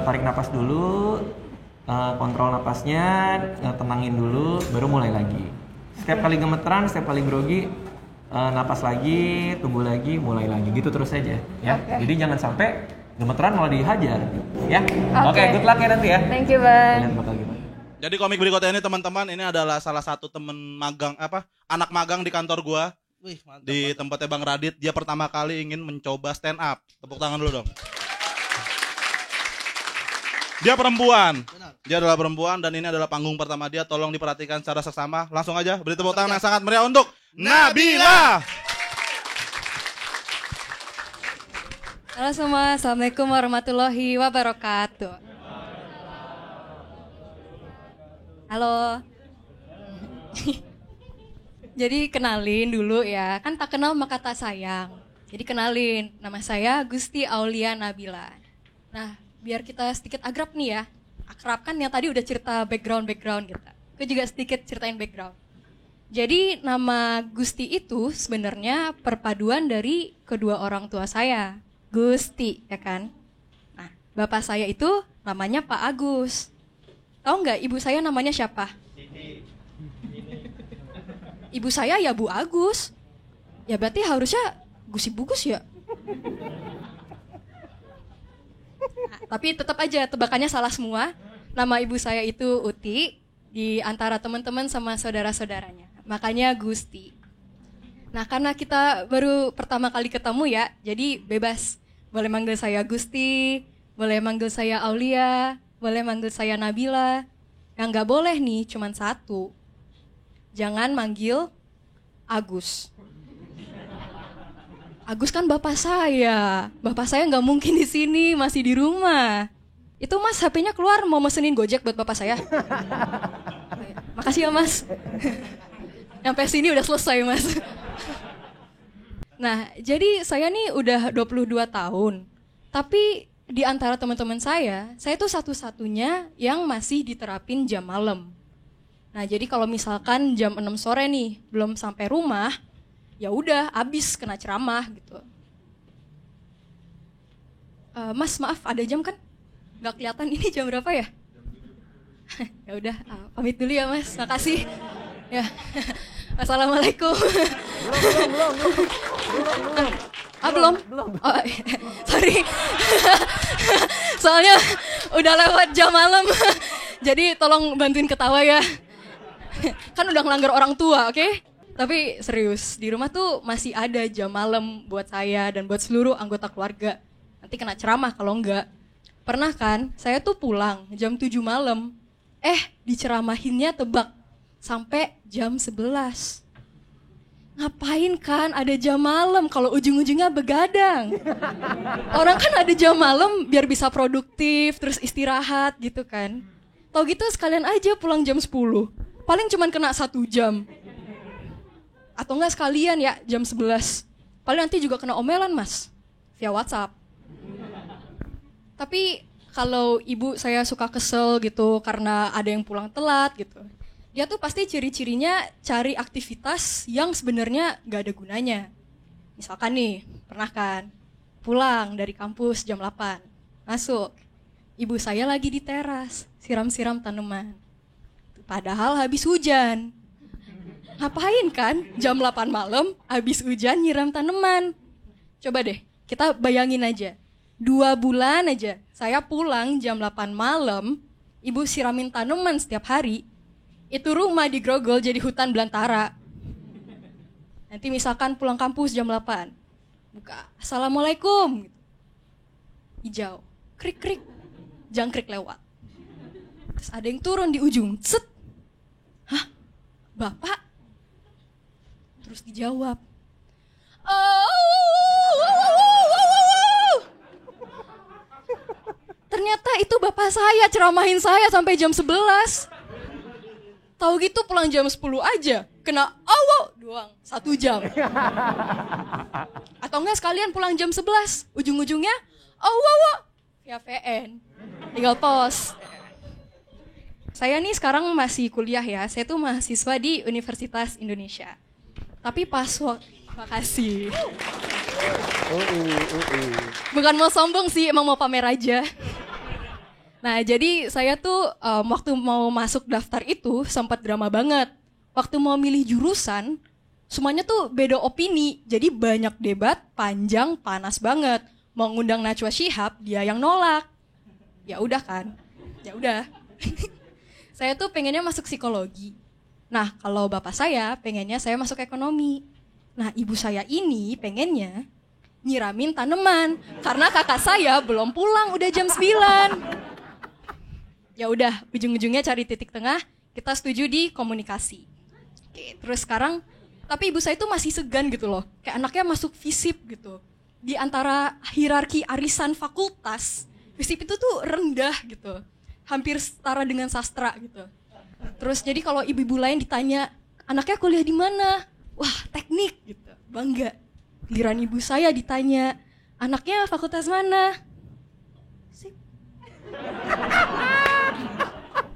tarik napas dulu, kontrol napasnya, tenangin dulu, baru mulai lagi. Setiap kali gemeteran, setiap kali grogi, napas lagi, tunggu lagi, mulai lagi, gitu terus aja. Ya, jadi jangan sampai gemeteran malah dihajar. Ya, oke, good luck ya nanti ya. Thank you, Bang. Kalian bakal gimana? Jadi komik berikutnya ini teman-teman, ini adalah salah satu temen magang anak magang di kantor gua. Wih, mantap, Di tempatnya Bang Radit, dia pertama kali ingin mencoba stand up. Tepuk tangan dulu dong. Dia perempuan. Dia adalah perempuan dan ini adalah panggung pertama dia. Tolong diperhatikan secara seksama. Langsung aja beri tepuk tangan yang sangat meriah untuk Nabila. Halo semua, Assalamualaikum warahmatullahi wabarakatuh. Halo. Jadi kenalin dulu ya, kan tak kenal maka tak sayang. Jadi kenalin, nama saya Gusti Aulia Nabila. Nah, biar kita sedikit akrab nih ya. Akrab kan yang tadi udah cerita background gitu. Aku juga sedikit ceritain background. Jadi nama Gusti itu sebenarnya perpaduan dari kedua orang tua saya. Gusti, ya kan? Nah, bapak saya itu namanya Pak Agus. Tahu nggak ibu saya namanya siapa? Ibu saya ya Bu Agus. Ya berarti harusnya Gusi Bugus ya. Nah, tapi tetap aja tebakannya salah semua. Nama ibu saya itu Uti di antara teman-teman sama saudara-saudaranya. Makanya Gusti. Nah, karena kita baru pertama kali ketemu ya, jadi bebas. Boleh manggil saya Gusti, boleh manggil saya Aulia, boleh manggil saya Nabila. Yang nggak boleh nih cuman satu. Jangan manggil Agus. Agus kan bapak saya. Bapak saya nggak mungkin di sini, masih di rumah. Itu Mas HP-nya keluar mau mesenin Gojek buat bapak saya. Makasih ya Mas. Sampai sini udah selesai Mas. Nah, jadi saya nih udah 22 tahun. Tapi di antara teman-teman saya tuh satu-satunya yang masih diterapin jam malam. Nah, jadi kalau misalkan jam 6 sore nih, belum sampai rumah, ya udah abis kena ceramah gitu. Mas, maaf, ada jam kan? Nggak kelihatan ini jam berapa ya? Ya udah, pamit dulu ya Mas, makasih. Ya, assalamualaikum. Belum. Oh, sorry. Soalnya udah lewat jam malam. Jadi tolong bantuin ketawa ya. Kan udah ngelanggar orang tua, oke? Tapi serius, di rumah tuh masih ada jam malam buat saya dan buat seluruh anggota keluarga. Nanti kena ceramah kalau enggak. Pernah kan, saya tuh pulang jam 7 malam. Diceramahinnya tebak sampai jam 11. Ngapain kan ada jam malam kalau ujung-ujungnya begadang. Orang kan ada jam malam biar bisa produktif, terus istirahat gitu kan. Tau gitu sekalian aja pulang jam 10. Paling cuman kena 1 jam. Atau enggak sekalian ya jam 11. Paling nanti juga kena omelan Mas, via WhatsApp. Tapi kalau ibu saya suka kesel gitu karena ada yang pulang telat gitu. Dia tuh pasti ciri-cirinya cari aktivitas yang sebenarnya gak ada gunanya. Misalkan nih, pernah kan pulang dari kampus jam 8, masuk. Ibu saya lagi di teras, siram-siram tanaman. Padahal habis hujan. Ngapain kan jam 8 malam habis hujan nyiram tanaman? Coba deh, kita bayangin aja. 2 bulan aja, saya pulang jam 8 malam, ibu siramin tanaman setiap hari. Itu rumah di Grogol jadi hutan belantara. Nanti misalkan pulang kampus jam 8. Buka, assalamualaikum. Hijau, krik-krik, jangkrik lewat. Terus ada yang turun di ujung, set. Hah? Bapak? Terus dijawab. Ternyata itu bapak saya ceramahin saya sampai jam 11. Tahu gitu pulang jam 10 aja, kena awo doang, 1 jam. Atau enggak sekalian pulang jam 11, ujung-ujungnya awo via VN, tinggal pos. Saya nih sekarang masih kuliah ya. Saya tuh mahasiswa di Universitas Indonesia. Tapi makasih. Bukan mau sombong sih, emang mau pamer aja. Nah, jadi saya tuh waktu mau masuk daftar itu sempat drama banget. Waktu mau milih jurusan, semuanya tuh beda opini. Jadi banyak debat, panjang, panas banget. Mau ngundang Najwa Shihab, dia yang nolak. Ya udah kan. Ya udah. Saya tuh pengennya masuk psikologi. Nah, kalau bapak saya pengennya saya masuk ekonomi. Nah, ibu saya ini pengennya nyiramin tanaman karena kakak saya belum pulang, udah jam 9. Ya udah, ujung-ujungnya cari titik tengah, kita setuju di komunikasi. Oke, terus sekarang, tapi ibu saya itu masih segan gitu loh, kayak anaknya masuk FISIP gitu. Di antara hierarki arisan fakultas, FISIP itu tuh rendah gitu, hampir setara dengan sastra gitu. Terus jadi kalau ibu-ibu lain ditanya, anaknya kuliah di mana? Wah, teknik gitu, bangga. Giliran ibu saya ditanya, anaknya fakultas mana?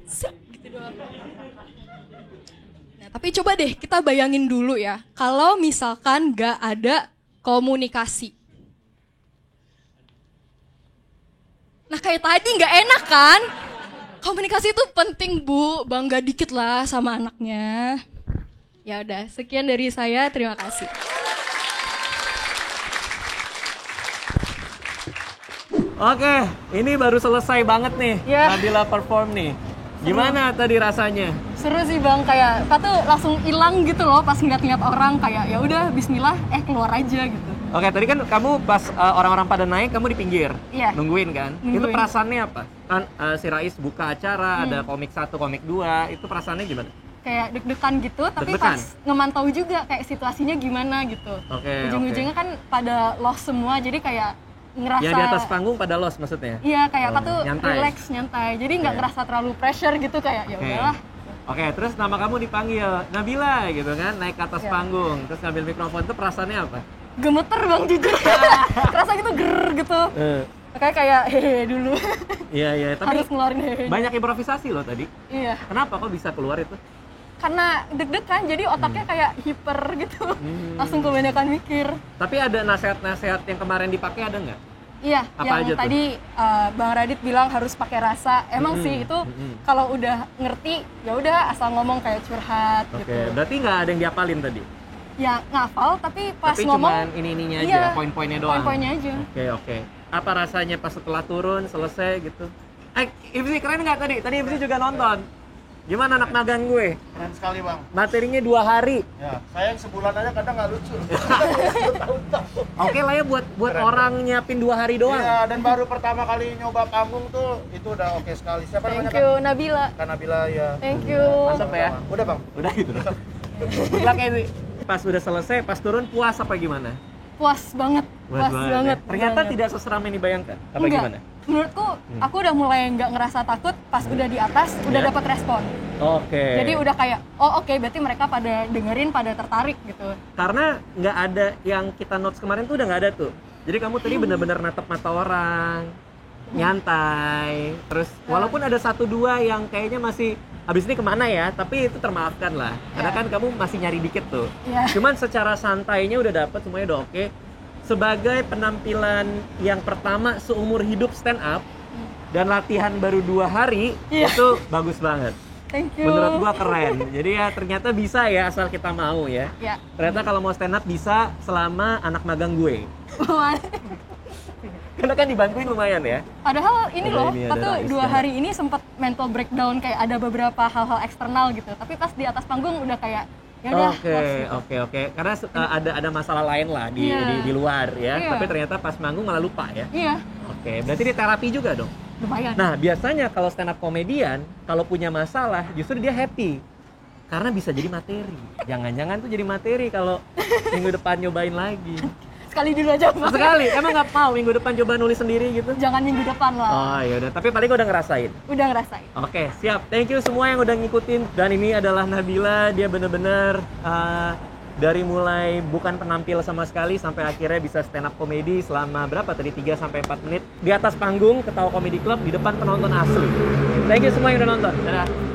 Sip. Gitu doang. Nah, tapi coba deh kita bayangin dulu ya, kalau misalkan gak ada komunikasi. Nah, kayak tadi gak enak kan? Komunikasi itu penting, Bu. Bangga dikit lah sama anaknya. Ya udah, sekian dari saya. Terima kasih. Oke, ini baru selesai banget nih. Ya. Nabila perform nih. Gimana tadi rasanya? Seru sih Bang, kayak kita tuh langsung hilang gitu loh pas ngeliat-ngeliat orang, kayak ya udah bismillah keluar aja gitu. Oke, tadi kan kamu pas orang-orang pada naik, kamu di pinggir. Iya. Nungguin kan? Nungguin. Itu perasaannya apa? Kan si Rais buka acara, ada komik 1, komik 2, itu perasaannya gimana? Kayak deg-degan gitu, tapi Deg-degan? pas ngemantau juga kayak situasinya gimana gitu. Oke, Ujung-ujungnya kan pada lost semua, jadi kayak ngerasa... Yang di atas panggung pada los maksudnya? Iya, kayak apa tuh nyantai. relax, nyantai. Jadi nggak Oke. ngerasa terlalu pressure gitu, kayak ya Oke. udahlah. Oke, terus nama kamu dipanggil Nabila gitu kan, naik ke atas Iya. panggung, terus ngambil mikrofon, itu perasaannya apa? Gemeter Bang, jujur. Kerasa gitu ger gitu. Kayak hehe dulu. Iya, iya, tapi Harus ngeluarin hehe. banyak improvisasi loh tadi. Iya. Kenapa kok bisa keluar itu? Karena deg-degan, jadi otaknya kayak hiper gitu. Langsung kebanyakan mikir. Tapi ada nasihat-nasihat yang kemarin dipakai ada nggak? Iya, Apa yang aja tuh? tadi Bang Radit bilang harus pakai rasa. Emang sih itu kalau udah ngerti ya udah asal ngomong kayak curhat Oke, gitu. berarti nggak ada yang diapalin tadi? Ya ngafal tapi pas Tapi ngomong cuman ini-ininya aja, iya, poin-poinnya doang. Poin-poinnya aja. Oke, oke. Apa rasanya pas setelah turun, selesai gitu? Ibsi keren nggak tadi? Tadi Ibsi juga nonton. Gimana anak magang gue? Keren sekali Bang. Materinya 2 hari. Ya, saya yang sebulan aja kadang nggak lucu. Oke lah ya buat orang nyiapin 2 hari doang. Iya, dan baru pertama kali nyoba panggung tuh itu udah oke sekali. Siapa namanya? Thank you Nabila. Kan Nabila ya. Thank you. Mantap ya. Udah Bang. Udah gitu. Good luck, Ibsi. Pas udah selesai, pas turun puas apa gimana? Puas banget. Puas banget. Ya? Ternyata banget. tidak seseram yang dibayangkan. Apa Enggak. gimana? Menurutku aku udah mulai nggak ngerasa takut pas udah di atas, udah Iya. dapat respon. Oke. Jadi udah kayak oh oke, berarti mereka pada dengerin, pada tertarik gitu. Karena nggak ada yang kita notes kemarin tuh udah nggak ada tuh. Jadi kamu tadi bener-bener natap mata orang, nyantai. Terus walaupun ada 1-2 yang kayaknya masih abis ini kemana ya, tapi itu termaafkan lah. Karena kan kamu masih nyari dikit tuh. Iya. Cuman secara santainya udah dapet, semuanya udah oke. Sebagai penampilan yang pertama seumur hidup stand up dan latihan baru 2 hari, Iya. itu bagus banget. Thank you. Menurut gua keren. Jadi ya ternyata bisa ya asal kita mau ya. Ya. Ternyata kalau mau stand up bisa selama anak magang gue. Wah. Karena kan dibantuin lumayan ya. Padahal ini Ada loh, ini, ada aku Rais 2 ya. hari ini sempat mental breakdown, kayak ada beberapa hal-hal eksternal gitu. Tapi pas di atas panggung udah kayak ya udah. Oke. Karena ada masalah lain lah di, Iya. di luar ya. Iya. Tapi ternyata pas manggung malah lupa ya. Iya, Oke, berarti dia terapi juga dong. lumayan. Nah, biasanya kalau stand up komedian, kalau punya masalah, justru dia happy. Karena bisa jadi materi. Jangan-jangan tuh jadi materi kalau minggu depan nyobain lagi. Sekali dulu aja, Bang. Sekali, emang nggak mau minggu depan coba nulis sendiri gitu? Jangan minggu depan lah. Oh ya udah, tapi paling udah ngerasain. Udah ngerasain. Oke, siap. Thank you semua yang udah ngikutin. Dan ini adalah Nabila, dia bener-bener Dari mulai bukan penampil sama sekali sampai akhirnya bisa stand up comedy selama berapa tadi 3 sampai 4 menit di atas panggung Ketawa Comedy Club di depan penonton asli. Thank you semua yang udah nonton. Dadah.